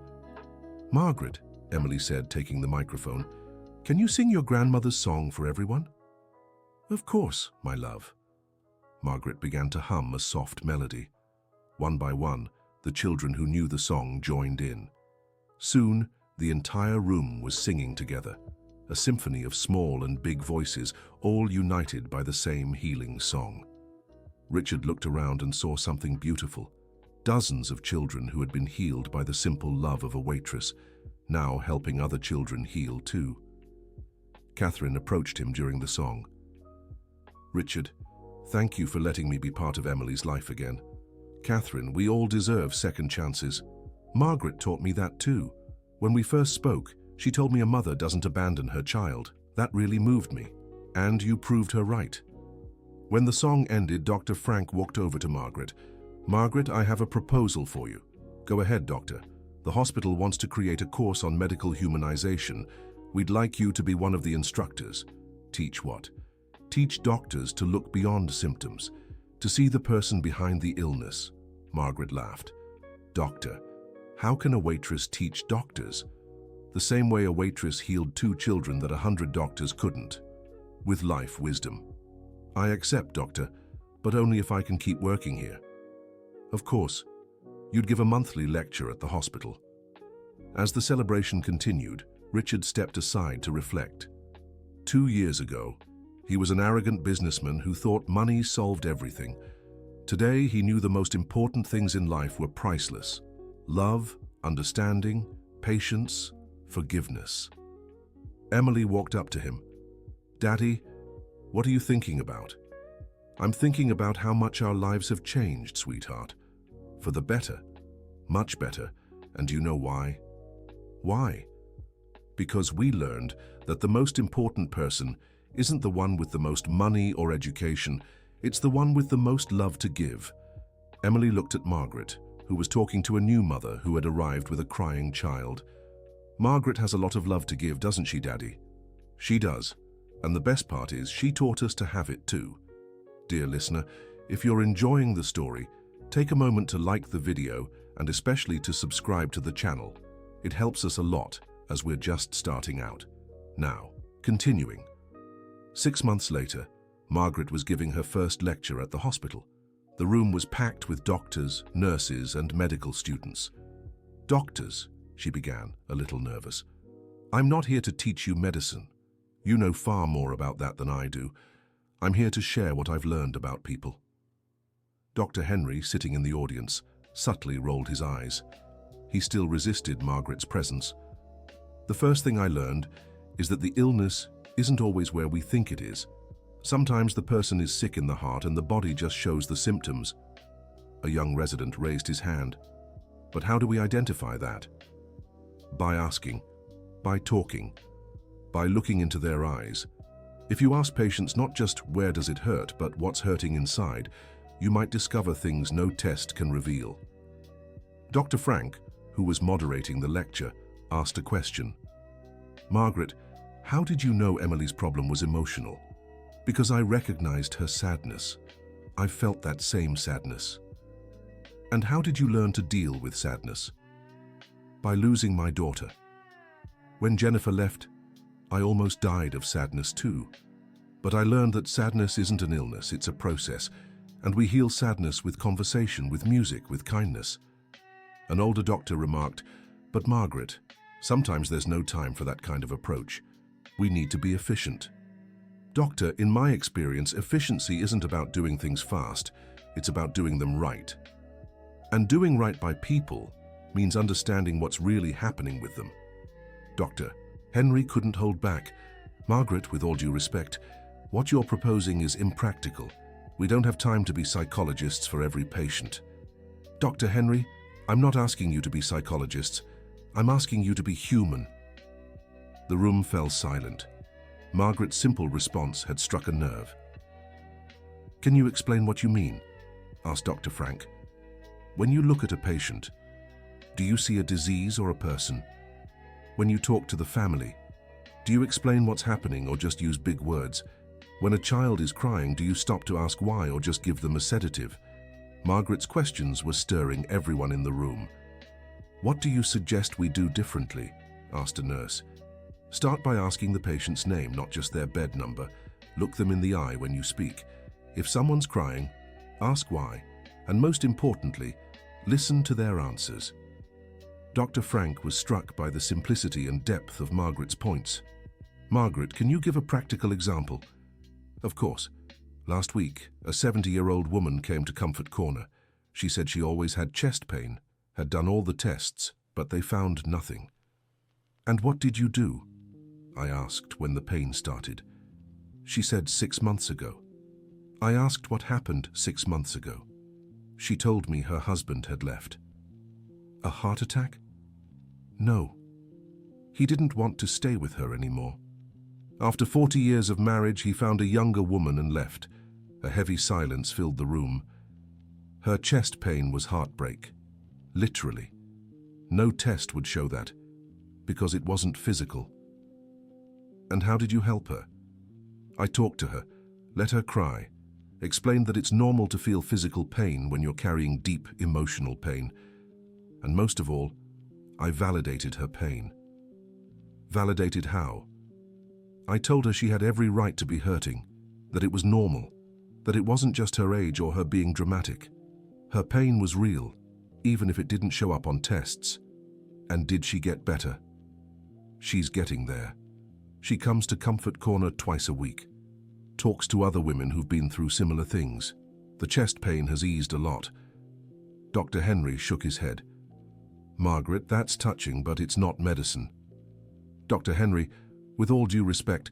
"Margaret," Emily said, taking the microphone, "can you sing your grandmother's song for everyone?" "Of course, my love." Margaret began to hum a soft melody. One by one, the children who knew the song joined in. Soon, the entire room was singing together, a symphony of small and big voices, all united by the same healing song. Richard looked around and saw something beautiful. Dozens of children who had been healed by the simple love of a waitress, now helping other children heal too. Catherine approached him during the song. "Richard, thank you for letting me be part of Emily's life again. Catherine, we all deserve second chances. Margaret taught me that too. When we first spoke, She told me a mother doesn't abandon her child. That really moved me. And you proved her right. When the song ended, Dr. Frank walked over to Margaret. Margaret, I have a proposal for you. Go ahead, doctor. The hospital wants to create a course on medical humanization. We'd like you to be one of the instructors. Teach what? Teach doctors to look beyond symptoms, to see the person behind the illness. Margaret laughed. Doctor, how can a waitress teach doctors? The same way a waitress healed 2 children that 100 doctors couldn't. With life wisdom. I accept, doctor, but only if I can keep working here. Of course, you'd give a monthly lecture at the hospital. As the celebration continued, Richard stepped aside to reflect. 2 years ago, he was an arrogant businessman who thought money solved everything. Today, he knew the most important things in life were priceless. Love, understanding, patience, forgiveness. Emily walked up to him. Daddy, what are you thinking about? I'm thinking about how much our lives have changed, sweetheart. For the better, much better. And you know why? Why? Because we learned that the most important person isn't the one with the most money or education, it's the one with the most love to give. Emily looked at Margaret, who was talking to a new mother who had arrived with a crying child. Margaret has a lot of love to give, doesn't she, Daddy? She does. And the best part is, she taught us to have it too. Dear listener, if you're enjoying the story, take a moment to like the video and especially to subscribe to the channel. It helps us a lot as we're just starting out. Now, continuing. 6 months later, Margaret was giving her first lecture at the hospital. The room was packed with doctors, nurses, and medical students. Doctors, she began, a little nervous. I'm not here to teach you medicine. You know far more about that than I do. I'm here to share what I've learned about people. Dr. Henry, sitting in the audience, subtly rolled his eyes. He still resisted Margaret's presence. The first thing I learned is that the illness isn't always where we think it is. Sometimes the person is sick in the heart and the body just shows the symptoms. A young resident raised his hand. But how do we identify that? By asking, by talking, by looking into their eyes. If you ask patients not just where does it hurt, but what's hurting inside, you might discover things no test can reveal. Dr. Frank, who was moderating the lecture, asked a question. Margaret, how did you know Emily's problem was emotional? Because I recognized her sadness. I felt that same sadness. And how did you learn to deal with sadness? By losing my daughter. When Jennifer left, I almost died of sadness too. But I learned that sadness isn't an illness, it's a process. And we heal sadness with conversation, with music, with kindness. An older doctor remarked, but Margaret, sometimes there's no time for that kind of approach. We need to be efficient. Doctor, in my experience, efficiency isn't about doing things fast, it's about doing them right. And doing right by people means understanding what's really happening with them. Doctor, Henry couldn't hold back. Margaret, with all due respect, what you're proposing is impractical. We don't have time to be psychologists for every patient. Dr. Henry, I'm not asking you to be psychologists. I'm asking you to be human. The room fell silent. Margaret's simple response had struck a nerve. Can you explain what you mean? Asked Dr. Frank. When you look at a patient, do you see a disease or a person? When you talk to the family, do you explain what's happening or just use big words? When a child is crying, do you stop to ask why or just give them a sedative? Margaret's questions were stirring everyone in the room. What do you suggest we do differently? Asked a nurse. Start by asking the patient's name, not just their bed number. Look them in the eye when you speak. If someone's crying, ask why. And most importantly, listen to their answers. Dr. Frank was struck by the simplicity and depth of Margaret's points. Margaret, can you give a practical example? Of course. Last week, a 70-year-old woman came to Comfort Corner. She said she always had chest pain, had done all the tests, but they found nothing. And what did you do? I asked when the pain started. She said 6 months ago. I asked what happened 6 months ago. She told me her husband had left. A heart attack? No. He didn't want to stay with her anymore. After 40 years of marriage, he found a younger woman and left. A heavy silence filled the room. Her chest pain was heartbreak. Literally. No test would show that, because it wasn't physical. And how did you help her? I talked to her, let her cry, explained that it's normal to feel physical pain when you're carrying deep emotional pain. And most of all, I validated her pain. Validated how? I told her she had every right to be hurting, that it was normal, that it wasn't just her age or her being dramatic. Her pain was real, even if it didn't show up on tests. And did she get better? She's getting there. She comes to Comfort Corner twice a week, talks to other women who've been through similar things. The chest pain has eased a lot. Dr. Henry shook his head. Margaret, that's touching, but it's not medicine. Dr. Henry, with all due respect,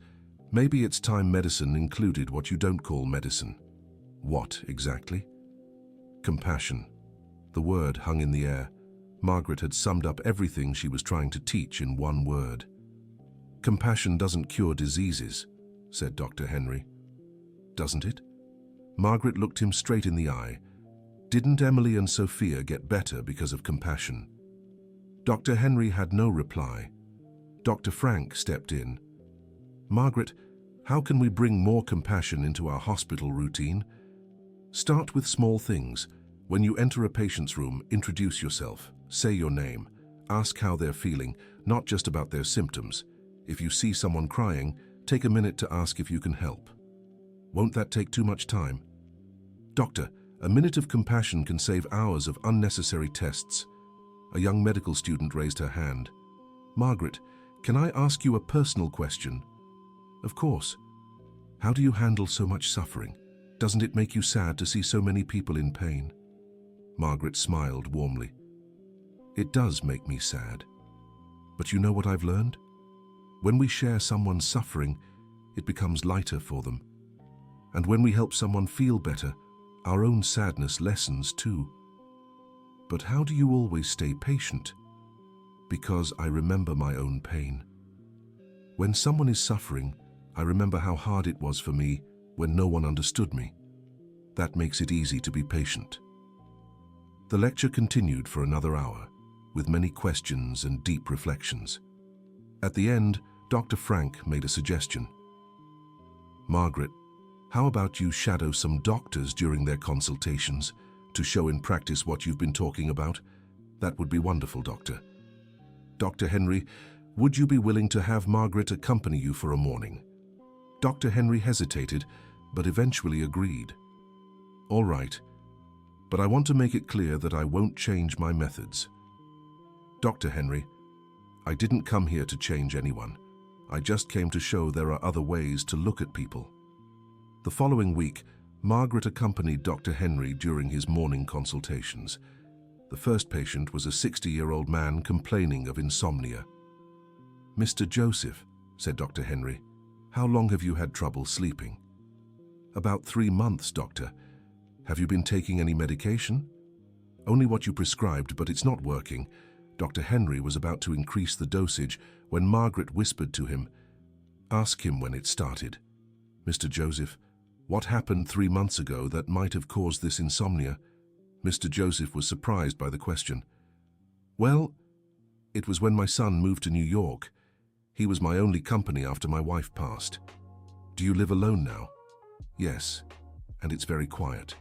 maybe it's time medicine included what you don't call medicine. What, exactly? Compassion. The word hung in the air. Margaret had summed up everything she was trying to teach in one word. Compassion doesn't cure diseases, said Dr. Henry. Doesn't it? Margaret looked him straight in the eye. Didn't Emily and Sophia get better because of compassion? Dr. Henry had no reply. Dr. Frank stepped in. Margaret, how can we bring more compassion into our hospital routine? Start with small things. When you enter a patient's room, introduce yourself, say your name, ask how they're feeling, not just about their symptoms. If you see someone crying, take a minute to ask if you can help. Won't that take too much time? Doctor, a minute of compassion can save hours of unnecessary tests. A young medical student raised her hand. Margaret, can I ask you a personal question? Of course. How do you handle so much suffering? Doesn't it make you sad to see so many people in pain? Margaret smiled warmly. It does make me sad. But you know what I've learned? When we share someone's suffering, it becomes lighter for them. And when we help someone feel better, our own sadness lessens too. But how do you always stay patient? Because I remember my own pain. When someone is suffering, I remember how hard it was for me when no one understood me. That makes it easy to be patient. The lecture continued for another hour, with many questions and deep reflections. At the end, Dr. Frank made a suggestion. Margaret, how about you shadow some doctors during their consultations to show in practice what you've been talking about? That would be wonderful, Doctor. Dr. Henry, would you be willing to have Margaret accompany you for a morning? Dr. Henry hesitated, but eventually agreed. All right, but I want to make it clear that I won't change my methods. Dr. Henry, I didn't come here to change anyone. I just came to show there are other ways to look at people. The following week, Margaret accompanied Dr. Henry during his morning consultations. The first patient was a 60-year-old man complaining of insomnia. Mr. Joseph, said Dr. Henry, how long have you had trouble sleeping? About 3 months, doctor. Have you been taking any medication? Only what you prescribed, but it's not working. Dr. Henry was about to increase the dosage when Margaret whispered to him, ask him when it started. Mr. Joseph, what happened 3 months ago that might have caused this insomnia? Mr. Joseph was surprised by the question. Well, it was when my son moved to New York. He was my only company after my wife passed. Do you live alone now? Yes, and it's very quiet,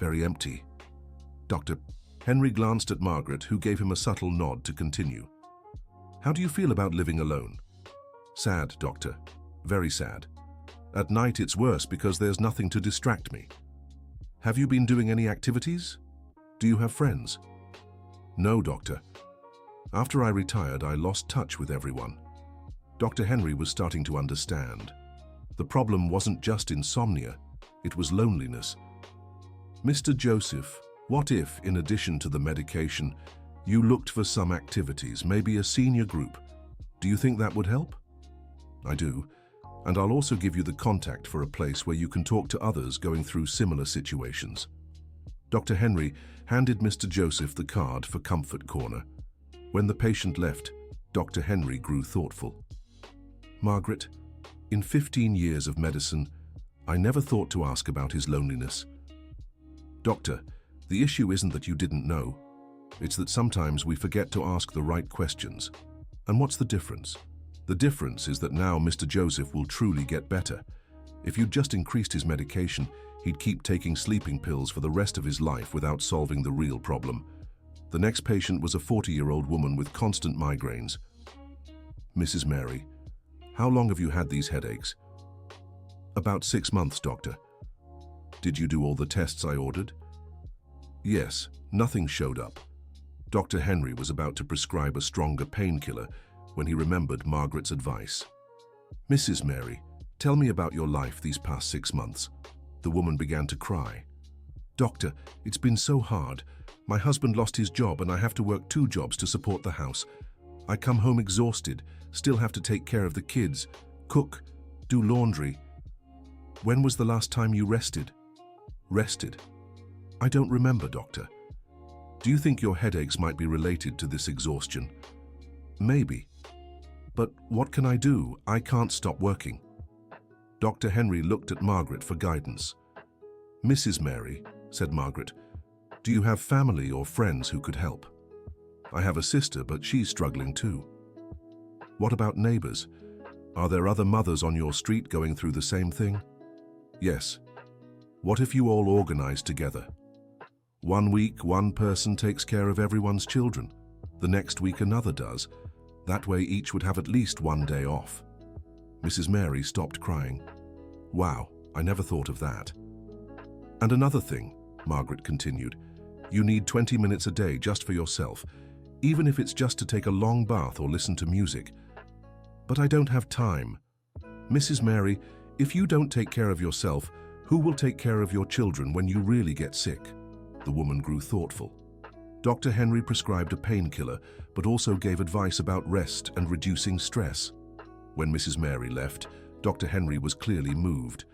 very empty. Dr. Henry glanced at Margaret, who gave him a subtle nod to continue. How do you feel about living alone? Sad, doctor. Very sad. At night it's worse because there's nothing to distract me. Have you been doing any activities? Do you have friends? No, doctor. After I retired, I lost touch with everyone. Dr. Henry was starting to understand. The problem wasn't just insomnia, it was loneliness. Mr. Joseph, what if, in addition to the medication, you looked for some activities, maybe a senior group? Do you think that would help? I do, and I'll also give you the contact for a place where you can talk to others going through similar situations. Dr. Henry handed Mr. Joseph the card for Comfort Corner. When the patient left, Dr. Henry grew thoughtful. Margaret, in 15 years of medicine, I never thought to ask about his loneliness. Doctor, the issue isn't that you didn't know. It's that sometimes we forget to ask the right questions. And what's the difference? The difference is that now Mr. Joseph will truly get better. If you'd just increased his medication, he'd keep taking sleeping pills for the rest of his life without solving the real problem. The next patient was a 40-year-old woman with constant migraines. Mrs. Mary, how long have you had these headaches? About 6 months, doctor. Did you do all the tests I ordered? Yes, nothing showed up. Dr. Henry was about to prescribe a stronger painkiller when he remembered Margaret's advice. Mrs. Mary, tell me about your life these past 6 months. The woman began to cry. Doctor, it's been so hard. My husband lost his job and I have to work 2 jobs to support the house. I come home exhausted, still have to take care of the kids, cook, do laundry. When was the last time you rested? Rested? I don't remember, doctor. Do you think your headaches might be related to this exhaustion? Maybe. But what can I do? I can't stop working. Dr. Henry looked at Margaret for guidance. Mrs. Mary, said Margaret, do you have family or friends who could help? I have a sister, but she's struggling too. What about neighbors? Are there other mothers on your street going through the same thing? Yes. What if you all organize together? 1 week, one person takes care of everyone's children. The next week, another does. That way, each would have at least 1 day off. Mrs. Mary stopped crying. Wow, I never thought of that. And another thing, Margaret continued, you need 20 minutes a day just for yourself, even if it's just to take a long bath or listen to music. But I don't have time. Mrs. Mary, if you don't take care of yourself, who will take care of your children when you really get sick? The woman grew thoughtful. Dr. Henry prescribed a painkiller, but also gave advice about rest and reducing stress. When Mrs. Mary left, Dr. Henry was clearly moved.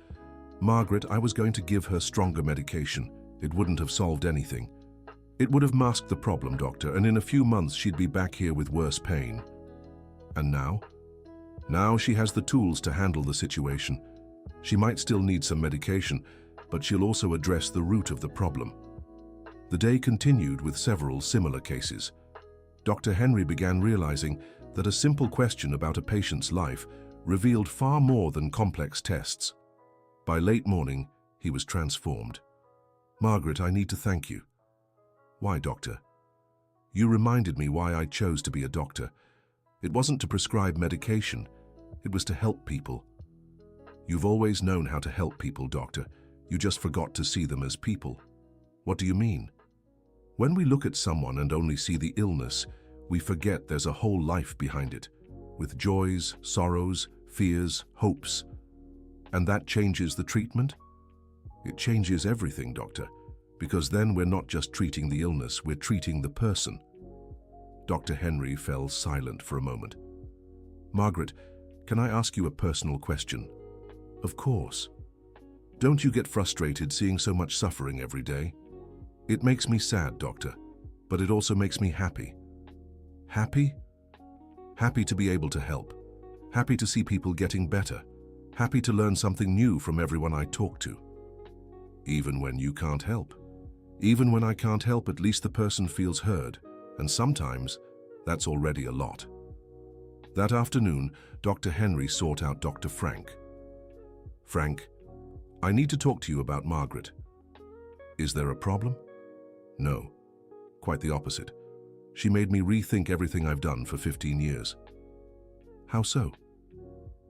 Margaret, I was going to give her stronger medication. It wouldn't have solved anything. It would have masked the problem, doctor, and in a few months she'd be back here with worse pain. And now? Now she has the tools to handle the situation. She might still need some medication, but she'll also address the root of the problem. The day continued with several similar cases. Dr. Henry began realizing that a simple question about a patient's life revealed far more than complex tests. By late morning, he was transformed. Margaret, I need to thank you. Why, doctor? You reminded me why I chose to be a doctor. It wasn't to prescribe medication. It was to help people. You've always known how to help people, doctor. You just forgot to see them as people. What do you mean? When we look at someone and only see the illness, we forget there's a whole life behind it, with joys, sorrows, fears, hopes. And that changes the treatment? It changes everything, doctor, because then we're not just treating the illness, we're treating the person. Dr. Henry fell silent for a moment. Margaret, can I ask you a personal question? Of course. Don't you get frustrated seeing so much suffering every day? It makes me sad, doctor, but it also makes me happy. Happy? Happy to be able to help. Happy to see people getting better. Happy to learn something new from everyone I talk to. Even when you can't help. Even when I can't help, at least the person feels heard, and sometimes that's already a lot. That afternoon, Dr. Henry sought out Dr. Frank. Frank, I need to talk to you about Margaret. Is there a problem? No, quite the opposite. She made me rethink everything I've done for 15 years. How so?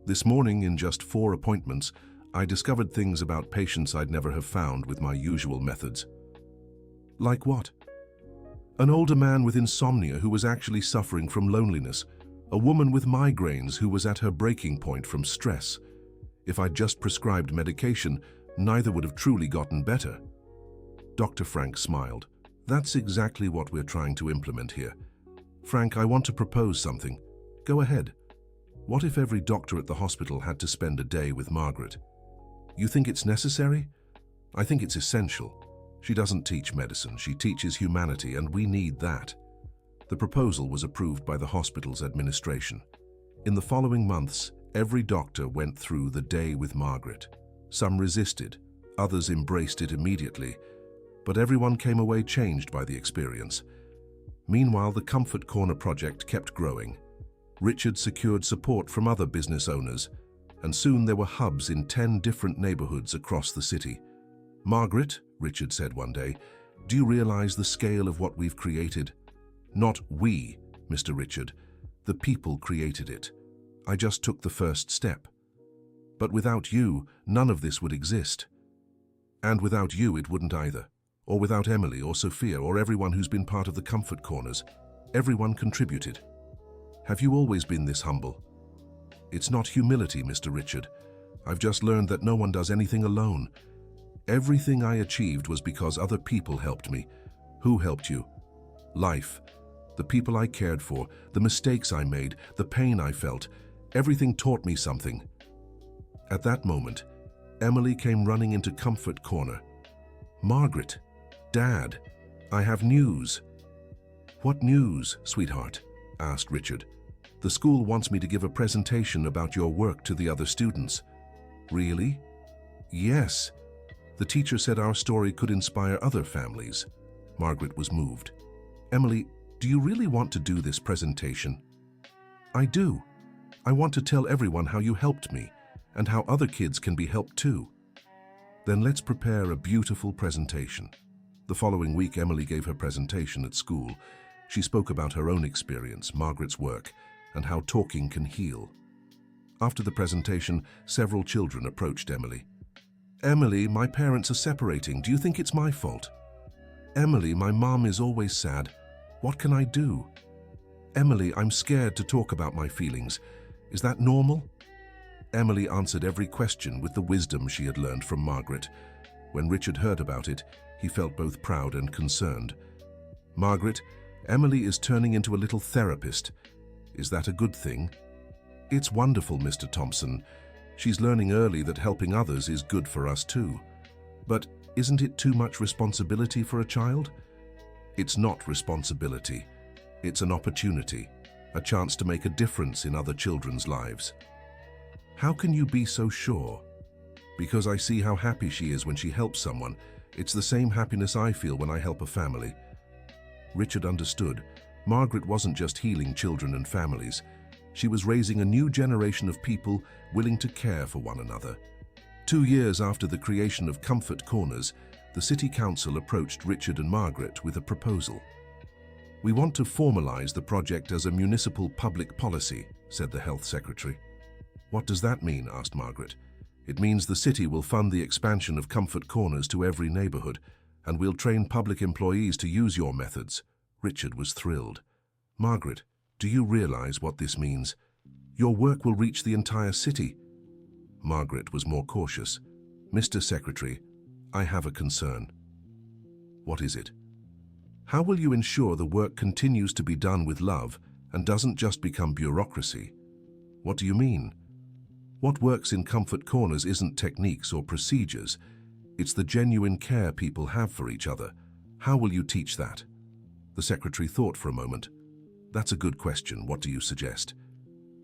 This morning, in just 4 appointments, I discovered things about patients I'd never have found with my usual methods. Like what? An older man with insomnia who was actually suffering from loneliness. A woman with migraines who was at her breaking point from stress. If I'd just prescribed medication, neither would have truly gotten better. Dr. Frank smiled. That's exactly what we're trying to implement here. Frank, I want to propose something. Go ahead. What if every doctor at the hospital had to spend a day with Margaret? You think it's necessary? I think it's essential. She doesn't teach medicine, she teaches humanity, and we need that. The proposal was approved by the hospital's administration. In the following months, every doctor went through the day with Margaret. Some resisted, others embraced it immediately, but everyone came away changed by the experience. Meanwhile, the Comfort Corner project kept growing. Richard secured support from other business owners, and soon there were hubs in 10 different neighborhoods across the city. "Margaret," Richard said one day, "do you realize the scale of what we've created? Not we, Mr. Richard. The people created it. I just took the first step. But without you, none of this would exist. And without you, it wouldn't either. Or without Emily or Sophia or everyone who's been part of the Comfort Corners. Everyone contributed. Have you always been this humble?" "It's not humility, Mr. Richard. I've just learned that no one does anything alone. Everything I achieved was because other people helped me." "Who helped you?" "Life. The people I cared for, the mistakes I made, the pain I felt. Everything taught me something." At that moment, Emily came running into Comfort Corner. "Margaret, Dad, I have news." "What news, sweetheart?" asked Richard. "The school wants me to give a presentation about your work to the other students." "Really?" "Yes. The teacher said our story could inspire other families." Margaret was moved. "Emily, do you really want to do this presentation?" "I do. I want to tell everyone how you helped me and how other kids can be helped too." "Then let's prepare a beautiful presentation." The following week, Emily gave her presentation at school. She spoke about her own experience, Margaret's work, and how talking can heal. After the presentation, several children approached Emily. "Emily, my parents are separating. Do you think it's my fault?" "Emily, my mom is always sad. What can I do?" "Emily, I'm scared to talk about my feelings. Is that normal?" Emily answered every question with the wisdom she had learned from Margaret. When Richard heard about it, he felt both proud and concerned. "Margaret, Emily is turning into a little therapist. Is that a good thing?" "It's wonderful, Mr. Thompson. She's learning early that helping others is good for us too. But isn't it too much responsibility for a child?" "It's not responsibility. It's an opportunity, a chance to make a difference in other children's lives." "How can you be so sure?" "Because I see how happy she is when she helps someone. It's the same happiness I feel when I help a family." Richard understood. Margaret wasn't just healing children and families. She was raising a new generation of people willing to care for one another. 2 years after the creation of Comfort Corners, the City Council approached Richard and Margaret with a proposal. "We want to formalize the project as a municipal public policy," said the Health Secretary. "What does that mean?" asked Margaret. "It means the city will fund the expansion of Comfort Corners to every neighborhood, and we'll train public employees to use your methods." Richard was thrilled. "Margaret, do you realize what this means? Your work will reach the entire city." Margaret was more cautious. "Mr. Secretary, I have a concern." "What is it?" "How will you ensure the work continues to be done with love and doesn't just become bureaucracy?" "What do you mean?" "What works in Comfort Corners isn't techniques or procedures. It's the genuine care people have for each other. How will you teach that?" The secretary thought for a moment. "That's a good question. What do you suggest?"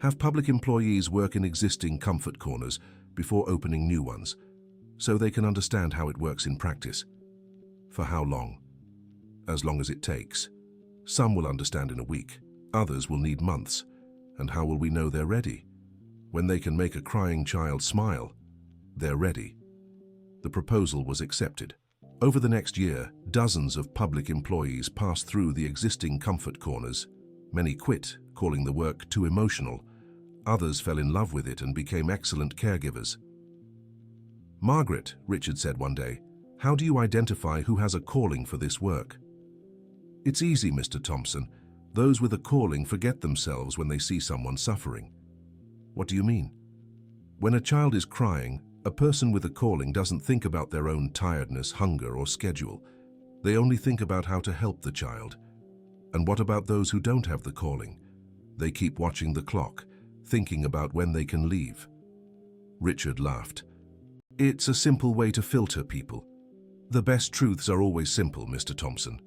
"Have public employees work in existing Comfort Corners before opening new ones, so they can understand how it works in practice." "For how long?" "As long as it takes. Some will understand in a week, others will need months. And how will we know they're ready? When they can make a crying child smile, they're ready." The proposal was accepted. Over the next year, dozens of public employees passed through the existing Comfort Corners. Many quit, calling the work too emotional. Others fell in love with it and became excellent caregivers. "Margaret," Richard said one day, "how do you identify who has a calling for this work?" "It's easy, Mr. Thompson. Those with a calling forget themselves when they see someone suffering." "What do you mean?" "When a child is crying, a person with a calling doesn't think about their own tiredness, hunger, or schedule. They only think about how to help the child. And what about those who don't have the calling? They keep watching the clock, thinking about when they can leave." Richard laughed. "It's a simple way to filter people. The best truths are always simple, Mr. Thompson.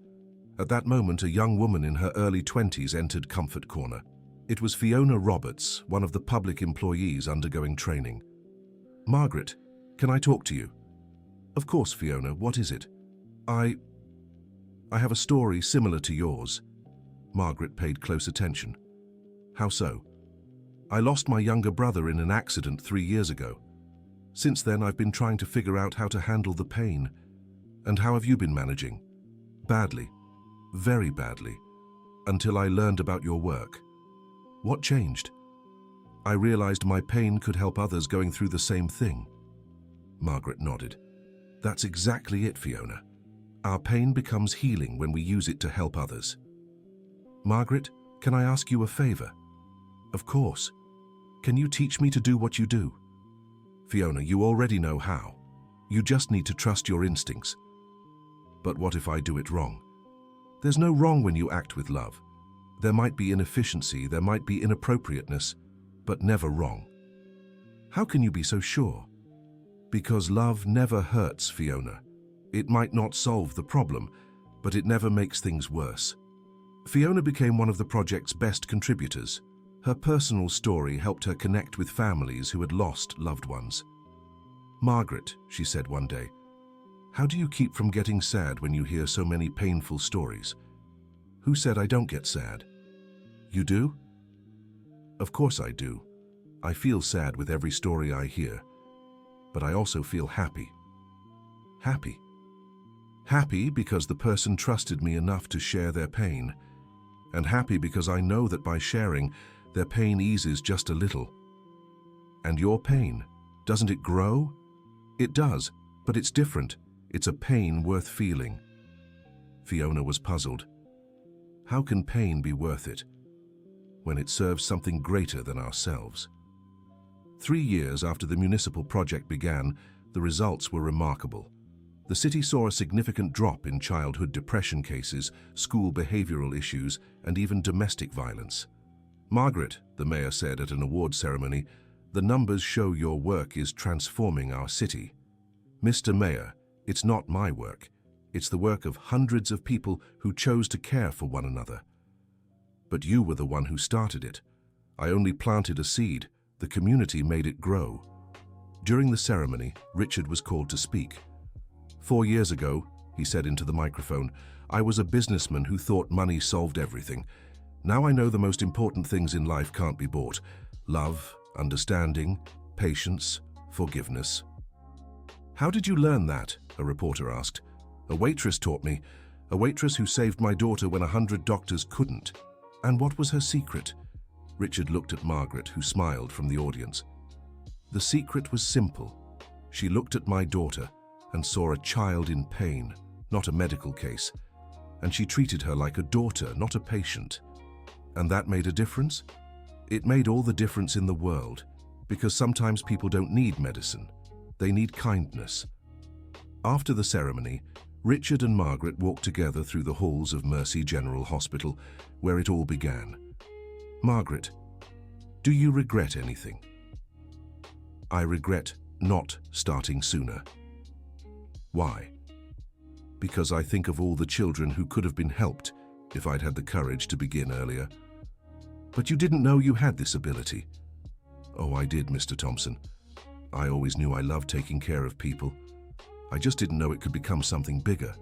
At that moment, a young woman in her early 20s entered Comfort Corner. It was Fiona Roberts, one of the public employees undergoing training. "Margaret, can I talk to you?" "Of course, Fiona, what is it?" I have a story similar to yours." Margaret paid close attention. "How so?" "I lost my younger brother in an accident 3 years ago. Since then, I've been trying to figure out how to handle the pain. And how have you been managing?" "Badly. Very badly. Until I learned about your work." "What changed?" "I realized my pain could help others going through the same thing." Margaret nodded. "That's exactly it, Fiona. Our pain becomes healing when we use it to help others." "Margaret, can I ask you a favor?" "Of course. Can you teach me to do what you do?" "Fiona, you already know how. You just need to trust your instincts." "But what if I do it wrong?" "There's no wrong when you act with love. There might be inefficiency, there might be inappropriateness, but never wrong." "How can you be so sure?" "Because love never hurts, Fiona. It might not solve the problem, but it never makes things worse." Fiona became one of the project's best contributors. Her personal story helped her connect with families who had lost loved ones. "Margaret," she said one day, "how do you keep from getting sad when you hear so many painful stories?" "Who said I don't get sad?" "You do?" "Of course I do. I feel sad with every story I hear. But I also feel happy." "Happy?" "Happy because the person trusted me enough to share their pain. And happy because I know that by sharing, their pain eases just a little." "And your pain, doesn't it grow?" "It does, but it's different. It's a pain worth feeling." Fiona was puzzled. How can pain be worth it when it serves something greater than ourselves? 3 years after the municipal project began, the results were remarkable. The city saw a significant drop in childhood depression cases, school behavioral issues, and even domestic violence. "Margaret," the mayor said at an award ceremony, "the numbers show your work is transforming our city." "Mr. Mayor, it's not my work. It's the work of hundreds of people who chose to care for one another." "But you were the one who started it. I only planted a seed. The community made it grow." During the ceremony, Richard was called to speak. "4 years ago," he said into the microphone, "I was a businessman who thought money solved everything. Now I know the most important things in life can't be bought: love, understanding, patience, forgiveness." "How did you learn that?" a reporter asked. "A waitress taught me. A waitress who saved my daughter when 100 doctors couldn't." "And what was her secret?" Richard looked at Margaret, who smiled from the audience. "The secret was simple. She looked at my daughter and saw a child in pain, not a medical case. And she treated her like a daughter, not a patient. And that made a difference? It made all the difference in the world, because sometimes people don't need medicine. They need kindness." After the ceremony, Richard and Margaret walked together through the halls of Mercy General Hospital, where it all began. "Margaret, do you regret anything?" "I regret not starting sooner." "Why?" "Because I think of all the children who could have been helped if I'd had the courage to begin earlier." "But you didn't know you had this ability." "Oh, I did, Mr. Thompson. I always knew I loved taking care of people. I just didn't know it could become something bigger."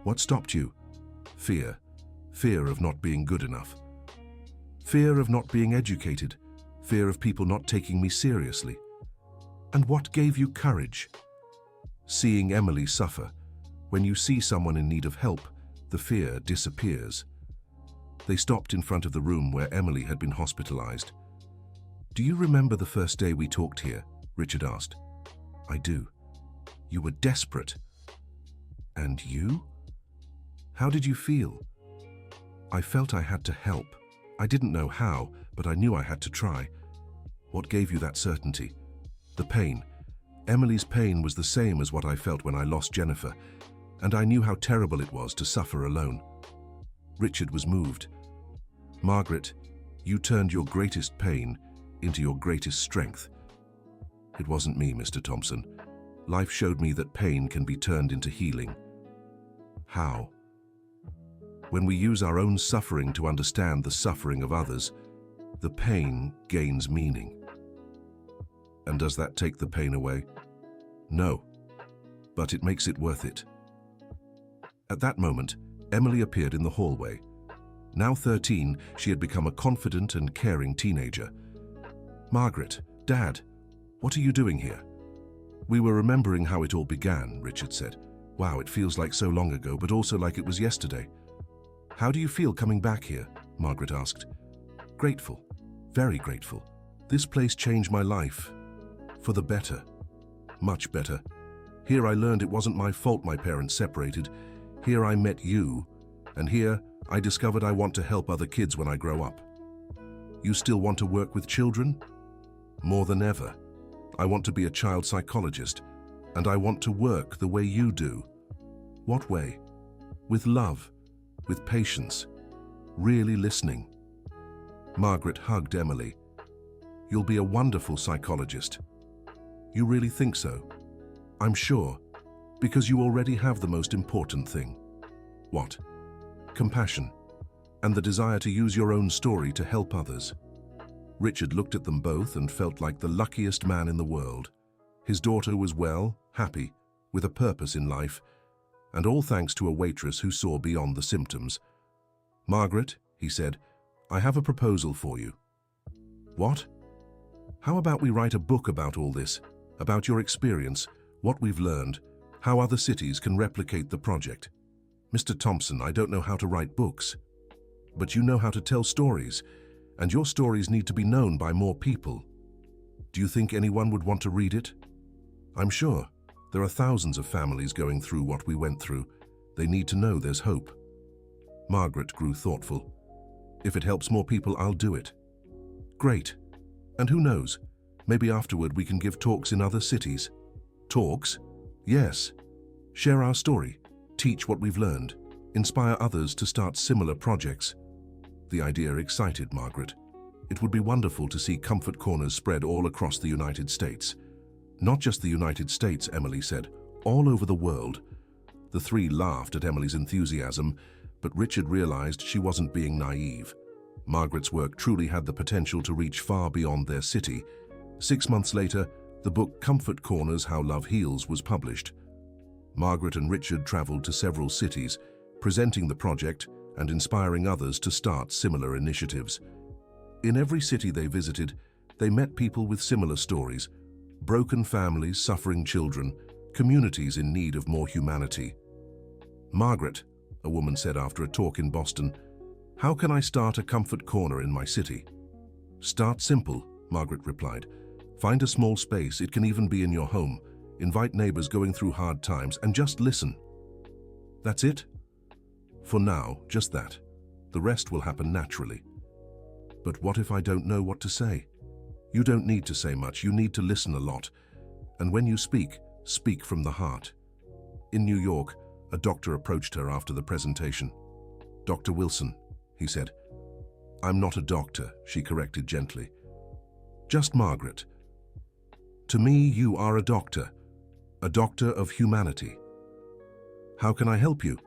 "What stopped you?" "Fear. Fear of not being good enough. Fear of not being educated. Fear of people not taking me seriously." "And what gave you courage?" "Seeing Emily suffer. When you see someone in need of help, the fear disappears." They stopped in front of the room where Emily had been hospitalized. "Do you remember the first day we talked here?" Richard asked. "I do. You were desperate." "And you? How did you feel?" "I felt I had to help. I didn't know how, but I knew I had to try." "What gave you that certainty?" "The pain. Emily's pain was the same as what I felt when I lost Jennifer, and I knew how terrible it was to suffer alone." Richard was moved. "Margaret, you turned your greatest pain into your greatest strength." "It wasn't me, Mr. Thompson. Life showed me that pain can be turned into healing." "How?" When we use our own suffering to understand the suffering of others, the pain gains meaning. And does that take the pain away? No, but it makes it worth it. At that moment, Emily appeared in the hallway. Now 13, she had become a confident and caring teenager. "Margaret, Dad, what are you doing here?" "We were remembering how it all began," Richard said. "Wow, it feels like so long ago, but also like it was yesterday." "How do you feel coming back here?" Margaret asked. "Grateful, very grateful. This place changed my life. For the better. Much better. Here I learned it wasn't my fault my parents separated. Here I met you, and here I discovered I want to help other kids when I grow up." "You still want to work with children?" "More than ever. I want to be a child psychologist, and I want to work the way you do." "What way?" "With love, with patience, really listening." Margaret hugged Emily. "You'll be a wonderful psychologist." "You really think so?" "I'm sure, because you already have the most important thing." "What?" "Compassion, and the desire to use your own story to help others." Richard looked at them both and felt like the luckiest man in the world. His daughter was well, happy, with a purpose in life, and all thanks to a waitress who saw beyond the symptoms. "Margaret," he said, "I have a proposal for you." "What?" "How about we write a book about all this, about your experience, what we've learned, how other cities can replicate the project?" "Mr. Thompson, I don't know how to write books. But you know how to tell stories, and your stories need to be known by more people. Do you think anyone would want to read it?" "I'm sure. There are thousands of families going through what we went through. They need to know there's hope." Margaret grew thoughtful. "If it helps more people, I'll do it." "Great. And who knows, maybe afterward we can give talks in other cities." "Talks?" "Yes. Share our story, teach what we've learned, inspire others to start similar projects." The idea excited Margaret. It would be wonderful to see comfort corners spread all across the United States. "Not just the United States," Emily said, "all over the world." The three laughed at Emily's enthusiasm, but Richard realized she wasn't being naive. Margaret's work truly had the potential to reach far beyond their city. 6 months later, the book Comfort Corners: How Love Heals was published. Margaret and Richard traveled to several cities, presenting the project and inspiring others to start similar initiatives. In every city they visited, they met people with similar stories: broken families, suffering children, communities in need of more humanity. "Margaret," a woman said after a talk in Boston, "how can I start a comfort corner in my city?" "Start simple," Margaret replied. "Find a small space, it can even be in your home. Invite neighbors going through hard times and just listen." "That's it?" "For now, just that. The rest will happen naturally." "But what if I don't know what to say?" "You don't need to say much, you need to listen a lot. And when you speak, speak from the heart." In New York, a doctor approached her after the presentation. "Dr. Wilson," he said. "I'm not a doctor," she corrected gently. "Just Margaret. To me, you are a doctor of humanity. How can I help you?"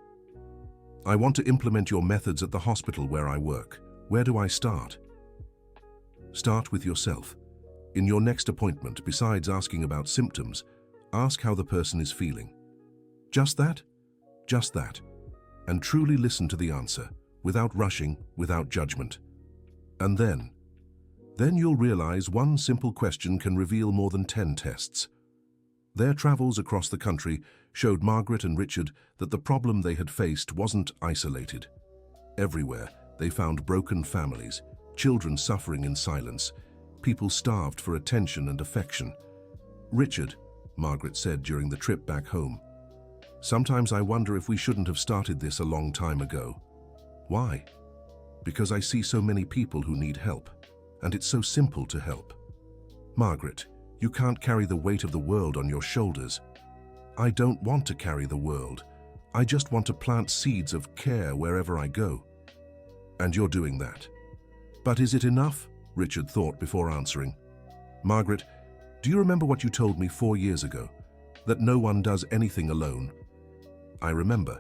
"I want to implement your methods at the hospital where I work. Where do I start?" "Start with yourself. In your next appointment, besides asking about symptoms, ask how the person is feeling. Just that? Just that. And truly listen to the answer, without rushing, without judgment. And then you'll realize one simple question can reveal more than 10 tests." Their travels across the country showed Margaret and Richard that the problem they had faced wasn't isolated. Everywhere, they found broken families, children suffering in silence, people starved for attention and affection. "Richard," Margaret said during the trip back home, "sometimes I wonder if we shouldn't have started this a long time ago." "Why?" "Because I see so many people who need help, and it's so simple to help." "Margaret, you can't carry the weight of the world on your shoulders." "I don't want to carry the world. I just want to plant seeds of care wherever I go." "And you're doing that." "But is it enough?" Richard thought before answering. "Margaret, do you remember what you told me 4 years ago? That no one does anything alone?" "I remember."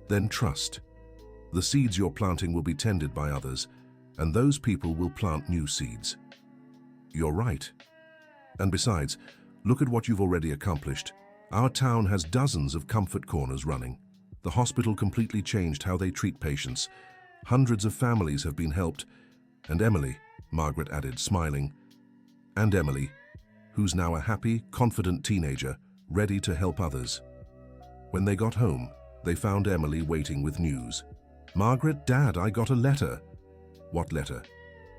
"Then trust. The seeds you're planting will be tended by others, and those people will plant new seeds. You're right. And besides, look at what you've already accomplished. Our town has dozens of comfort corners running. The hospital completely changed how they treat patients. Hundreds of families have been helped. And Emily, Margaret added, smiling, and Emily, who's now a happy, confident teenager, ready to help others. When they got home, they found Emily waiting with news. Margaret, Dad, I got a letter. What letter?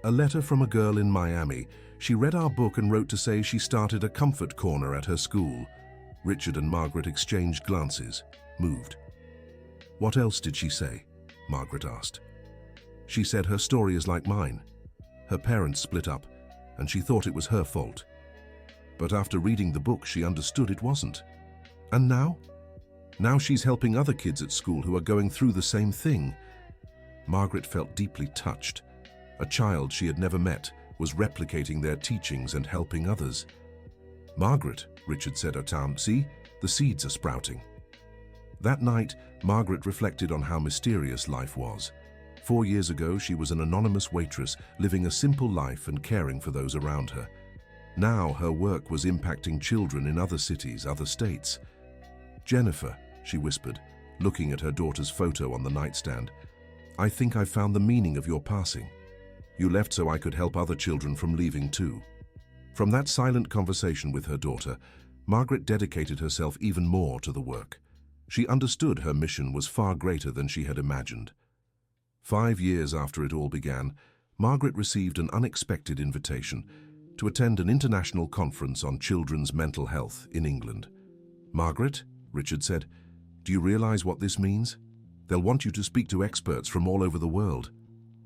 A letter from a girl in Miami. She read our book and wrote to say she started a comfort corner at her school. Richard and Margaret exchanged glances, moved. What else did she say? Margaret asked. She said her story is like mine. Her parents split up, and she thought it was her fault. But after reading the book, she understood it wasn't. And now? Now she's helping other kids at school who are going through the same thing. Margaret felt deeply touched. A child she had never met was replicating their teachings and helping others. Margaret, Richard said at town, see, the seeds are sprouting. That night, Margaret reflected on how mysterious life was. 4 years ago, she was an anonymous waitress, living a simple life and caring for those around her. Now, her work was impacting children in other cities, other states. Jennifer, she whispered, looking at her daughter's photo on the nightstand, I think I've found the meaning of your passing. You left so I could help other children from leaving too. From that silent conversation with her daughter, Margaret dedicated herself even more to the work. She understood her mission was far greater than she had imagined. 5 years after it all began, Margaret received an unexpected invitation to attend an international conference on children's mental health in England. Margaret, Richard said, do you realize what this means? They'll want you to speak to experts from all over the world.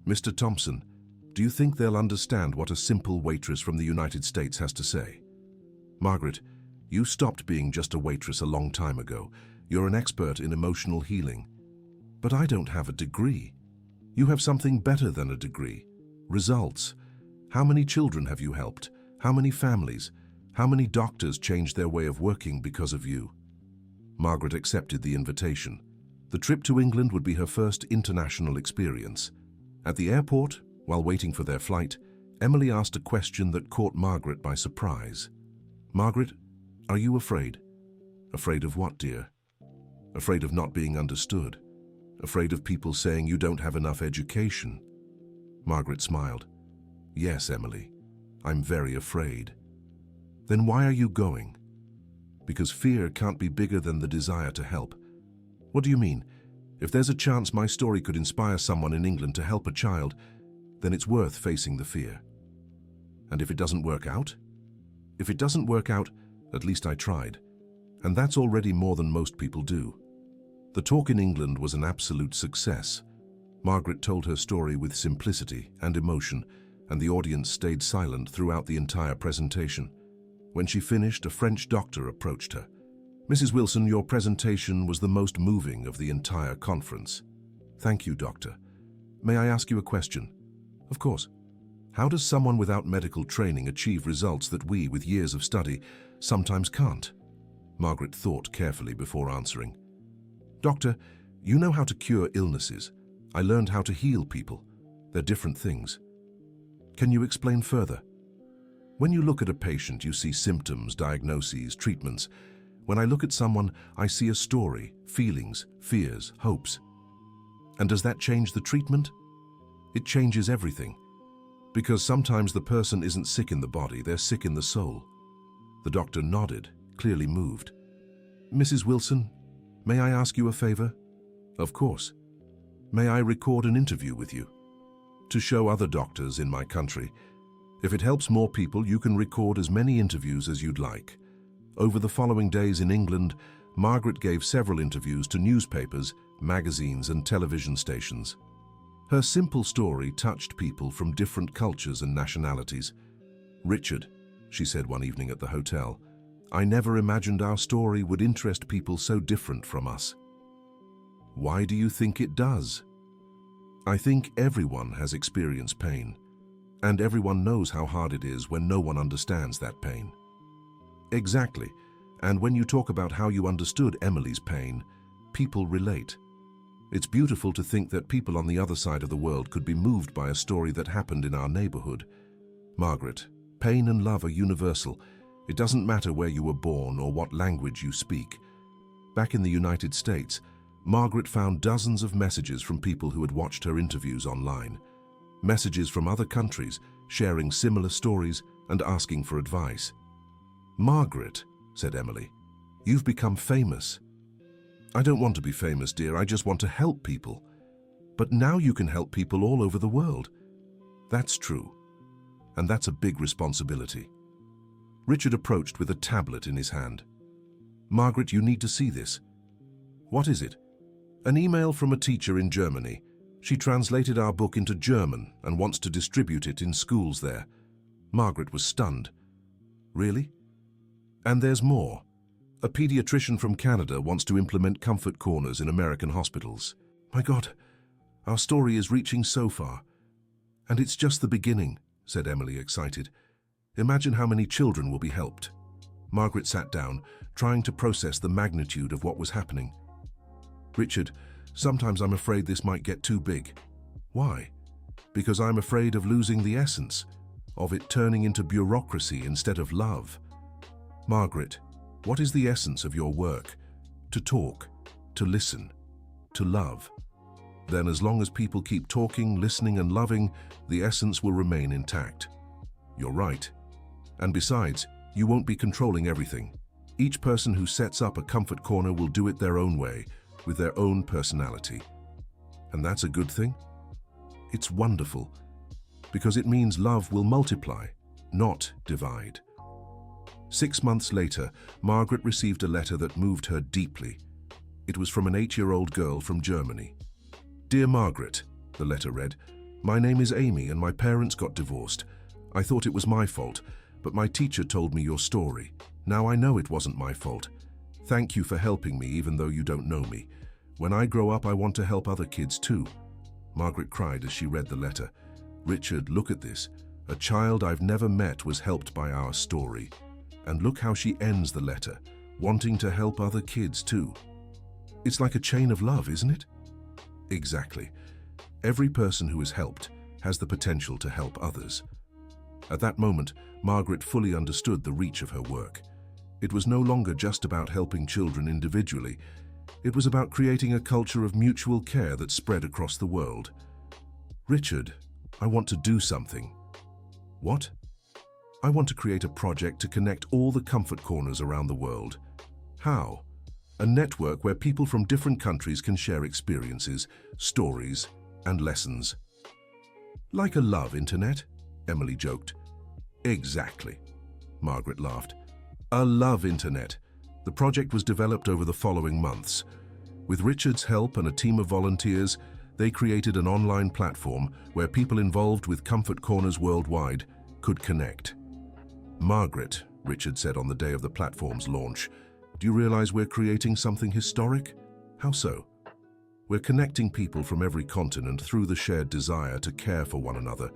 Mr. Thompson, do you think they'll understand what a simple waitress from the United States has to say? Margaret, you stopped being just a waitress a long time ago. You're an expert in emotional healing. But I don't have a degree. You have something better than a degree. Results. How many children have you helped? How many families? How many doctors changed their way of working because of you? Margaret accepted the invitation. The trip to England would be her first international experience. At the airport, while waiting for their flight, Emily asked a question that caught Margaret by surprise. Margaret, are you afraid? Afraid of what, dear? Afraid of not being understood? Afraid of people saying you don't have enough education? Margaret smiled. Yes, Emily, I'm very afraid. Then why are you going? Because fear can't be bigger than the desire to help. What do you mean? If there's a chance my story could inspire someone in England to help a child, then it's worth facing the fear. And if it doesn't work out? If it doesn't work out, at least I tried. And that's already more than most people do. The talk in England was an absolute success. Margaret told her story with simplicity and emotion, and the audience stayed silent throughout the entire presentation. When she finished, a French doctor approached her. Mrs. Wilson, your presentation was the most moving of the entire conference. Thank you, doctor. May I ask you a question? Of course. How does someone without medical training achieve results that we, with years of study, sometimes can't? Margaret thought carefully before answering. Doctor, you know how to cure illnesses. I learned how to heal people. They're different things. Can you explain further? When you look at a patient, you see symptoms, diagnoses, treatments. When I look at someone, I see a story, feelings, fears, hopes. And does that change the treatment? It changes everything. Because sometimes the person isn't sick in the body, they're sick in the soul. The doctor nodded, clearly moved. Mrs. Wilson, may I ask you a favor? Of course. May I record an interview with you? To show other doctors in my country. If it helps more people, you can record as many interviews as you'd like. Over the following days in England, Margaret gave several interviews to newspapers, magazines, and television stations. Her simple story touched people from different cultures and nationalities. Richard, she said one evening at the hotel, I never imagined our story would interest people so different from us. Why do you think it does? I think everyone has experienced pain, and everyone knows how hard it is when no one understands that pain. Exactly, and when you talk about how you understood Emily's pain, people relate. It's beautiful to think that people on the other side of the world could be moved by a story that happened in our neighborhood. Margaret, pain and love are universal. It doesn't matter where you were born or what language you speak. Back in the United States, Margaret found dozens of messages from people who had watched her interviews online. Messages from other countries, sharing similar stories and asking for advice. "Margaret," said Emily, "you've become famous." "I don't want to be famous, dear. I just want to help people." "But now you can help people all over the world." "That's true. And that's a big responsibility." Richard approached with a tablet in his hand. "Margaret, you need to see this." "What is it?" "An email from a teacher in Germany. She translated our book into German and wants to distribute it in schools there." Margaret was stunned. "Really?" "And there's more. A pediatrician from Canada wants to implement comfort corners in American hospitals." "My God, our story is reaching so far." "And it's just the beginning," said Emily, excited. "Imagine how many children will be helped." Margaret sat down, trying to process the magnitude of what was happening. "Richard, sometimes I'm afraid this might get too big." "Why?" "Because I'm afraid of losing the essence, of it turning into bureaucracy instead of love." "Margaret, what is the essence of your work?" "To talk, to listen, to love." "Then as long as people keep talking, listening and loving, the essence will remain intact." "You're right. And besides, you won't be controlling everything. Each person who sets up a comfort corner will do it their own way, with their own personality." "And that's a good thing?" "It's wonderful, because it means love will multiply, not divide." 6 months later, Margaret received a letter that moved her deeply. It was from an 8-year-old girl from Germany. "Dear Margaret," the letter read, "my name is Amy and my parents got divorced. I thought it was my fault, but my teacher told me your story. Now I know it wasn't my fault. Thank you for helping me even though you don't know me. When I grow up, I want to help other kids too." Margaret cried as she read the letter. "Richard, look at this. A child I've never met was helped by our story. And look how she ends the letter, wanting to help other kids too. It's like a chain of love, isn't it?" "Exactly. Every person who is helped has the potential to help others." At that moment, Margaret fully understood the reach of her work. It was no longer just about helping children individually. It was about creating a culture of mutual care that spread across the world. "Richard, I want to do something." "What?" "I want to create a project to connect all the comfort corners around the world." "How?" "A network where people from different countries can share experiences, stories, and lessons." "Like a love internet?" Emily joked. "Exactly," Margaret laughed. "A love internet." The project was developed over the following months. With Richard's help and a team of volunteers, they created an online platform where people involved with comfort corners worldwide could connect. "Margaret," Richard said on the day of the platform's launch, "do you realize we're creating something historic?" "How so?" "We're connecting people from every continent through the shared desire to care for one another.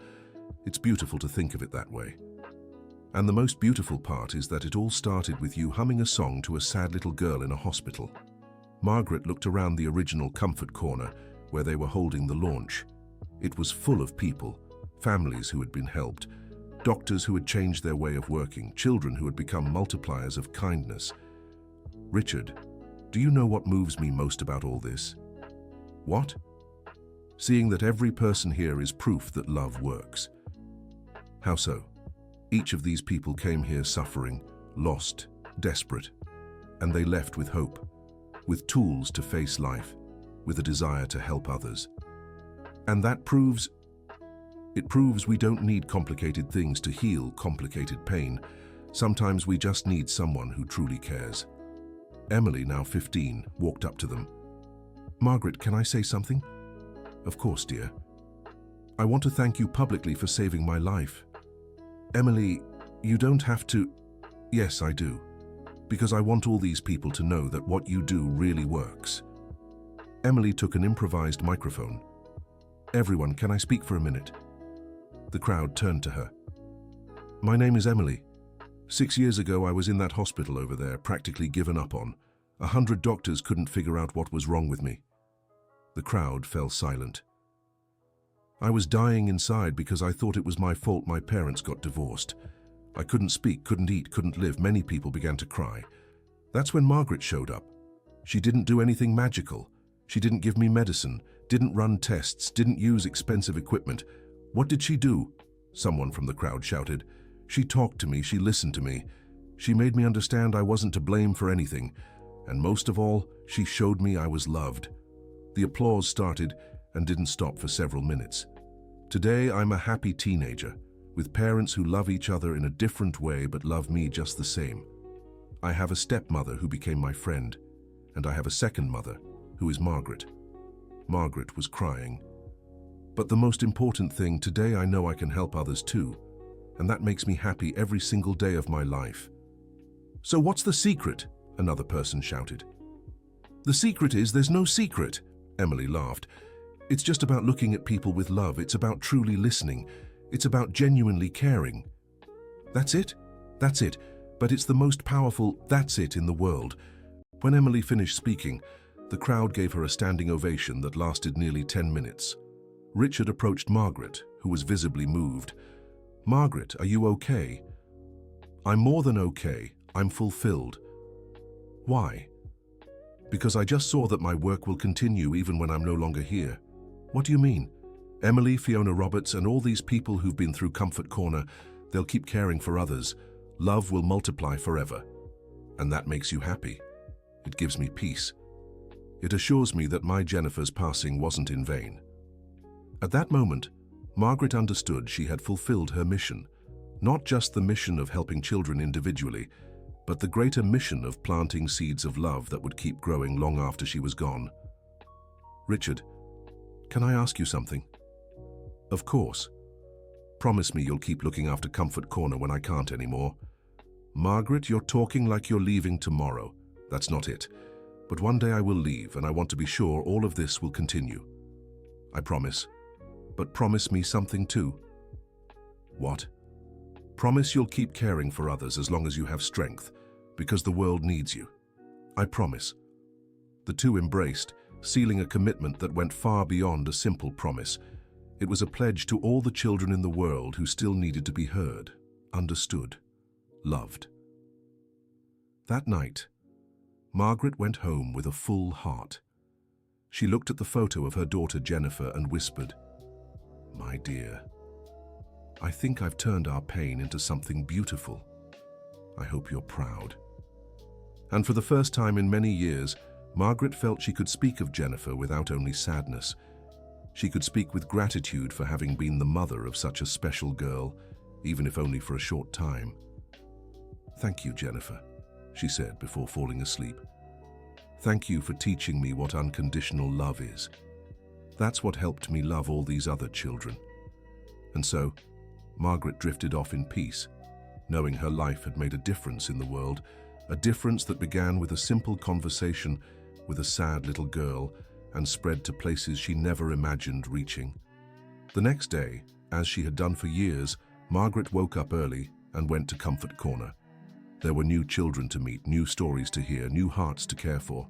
It's beautiful to think of it that way. And the most beautiful part is that it all started with you humming a song to a sad little girl in a hospital." Margaret looked around the original comfort corner where they were holding the launch. It was full of people, families who had been helped, doctors who had changed their way of working, children who had become multipliers of kindness. "Richard, do you know what moves me most about all this?" "What?" "Seeing that every person here is proof that love works." "How so?" "Each of these people came here suffering, lost, desperate, and they left with hope, with tools to face life, with a desire to help others. And that proves we don't need complicated things to heal complicated pain. Sometimes we just need someone who truly cares." Emily, now 15, walked up to them. "Margaret, can I say something?" "Of course, dear." "I want to thank you publicly for saving my life." "Emily, you don't have to." "Yes, I do. Because I want all these people to know that what you do really works." Emily took an improvised microphone. "Everyone, can I speak for a minute?" The crowd turned to her. "My name is Emily. 6 years ago, I was in that hospital over there, practically given up on. 100 doctors couldn't figure out what was wrong with me. The crowd fell silent. I was dying inside because I thought it was my fault my parents got divorced. I couldn't speak, couldn't eat, couldn't live. Many people began to cry. That's when Margaret showed up. She didn't do anything magical. She didn't give me medicine, didn't run tests, didn't use expensive equipment. What did she do? Someone from the crowd shouted. She talked to me, she listened to me. She made me understand I wasn't to blame for anything. And most of all, she showed me I was loved. The applause started and didn't stop for several minutes. Today, I'm a happy teenager, with parents who love each other in a different way but love me just the same. I have a stepmother who became my friend, and I have a second mother, who is Margaret. Margaret was crying. But the most important thing, today I know I can help others too, and that makes me happy every single day of my life. So what's the secret? Another person shouted. The secret is there's no secret, Emily laughed. It's just about looking at people with love. It's about truly listening. It's about genuinely caring. That's it? That's it. But it's the most powerful "that's it" in the world. When Emily finished speaking, the crowd gave her a standing ovation that lasted nearly 10 minutes. Richard approached Margaret, who was visibly moved. Margaret, are you okay? I'm more than okay. I'm fulfilled. Why? Because I just saw that my work will continue even when I'm no longer here. What do you mean? Emily, Fiona Roberts, and all these people who've been through Comfort Corner, they'll keep caring for others. Love will multiply forever. And that makes you happy. It gives me peace. It assures me that my Jennifer's passing wasn't in vain. At that moment, Margaret understood she had fulfilled her mission. Not just the mission of helping children individually, but the greater mission of planting seeds of love that would keep growing long after she was gone. Richard, can I ask you something? Of course. Promise me you'll keep looking after Comfort Corner when I can't anymore. Margaret, you're talking like you're leaving tomorrow. That's not it. But one day I will leave, and I want to be sure all of this will continue. I promise. But promise me something too. What? Promise you'll keep caring for others as long as you have strength, because the world needs you. I promise. The two embraced, sealing a commitment that went far beyond a simple promise. It was a pledge to all the children in the world who still needed to be heard, understood, loved. That night, Margaret went home with a full heart. She looked at the photo of her daughter Jennifer and whispered, "My dear, I think I've turned our pain into something beautiful. I hope you're proud." And for the first time in many years, Margaret felt she could speak of Jennifer without only sadness. She could speak with gratitude for having been the mother of such a special girl, even if only for a short time. "Thank you, Jennifer," she said before falling asleep. "Thank you for teaching me what unconditional love is. That's what helped me love all these other children." And so, Margaret drifted off in peace, knowing her life had made a difference in the world, a difference that began with a simple conversation with a sad little girl and spread to places she never imagined reaching. The next day, as she had done for years, Margaret woke up early and went to Comfort Corner. There were new children to meet, new stories to hear, new hearts to care for,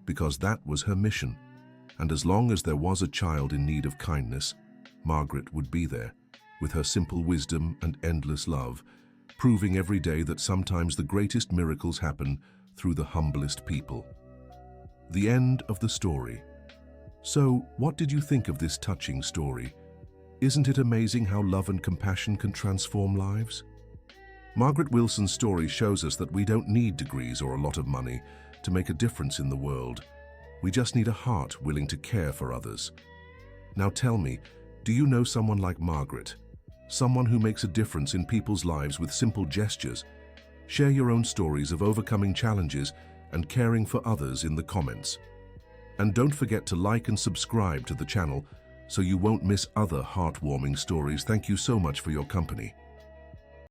because that was her mission. And as long as there was a child in need of kindness, Margaret would be there, with her simple wisdom and endless love, proving every day that sometimes the greatest miracles happen through the humblest people. The end of the story. So, what did you think of this touching story? Isn't it amazing how love and compassion can transform lives? Margaret Wilson's story shows us that we don't need degrees or a lot of money to make a difference in the world. We just need a heart willing to care for others. Now tell me, do you know someone like Margaret? Someone who makes a difference in people's lives with simple gestures? Share your own stories of overcoming challenges and caring for others in the comments. And don't forget to like and subscribe to the channel so you won't miss other heartwarming stories. Thank you so much for your company.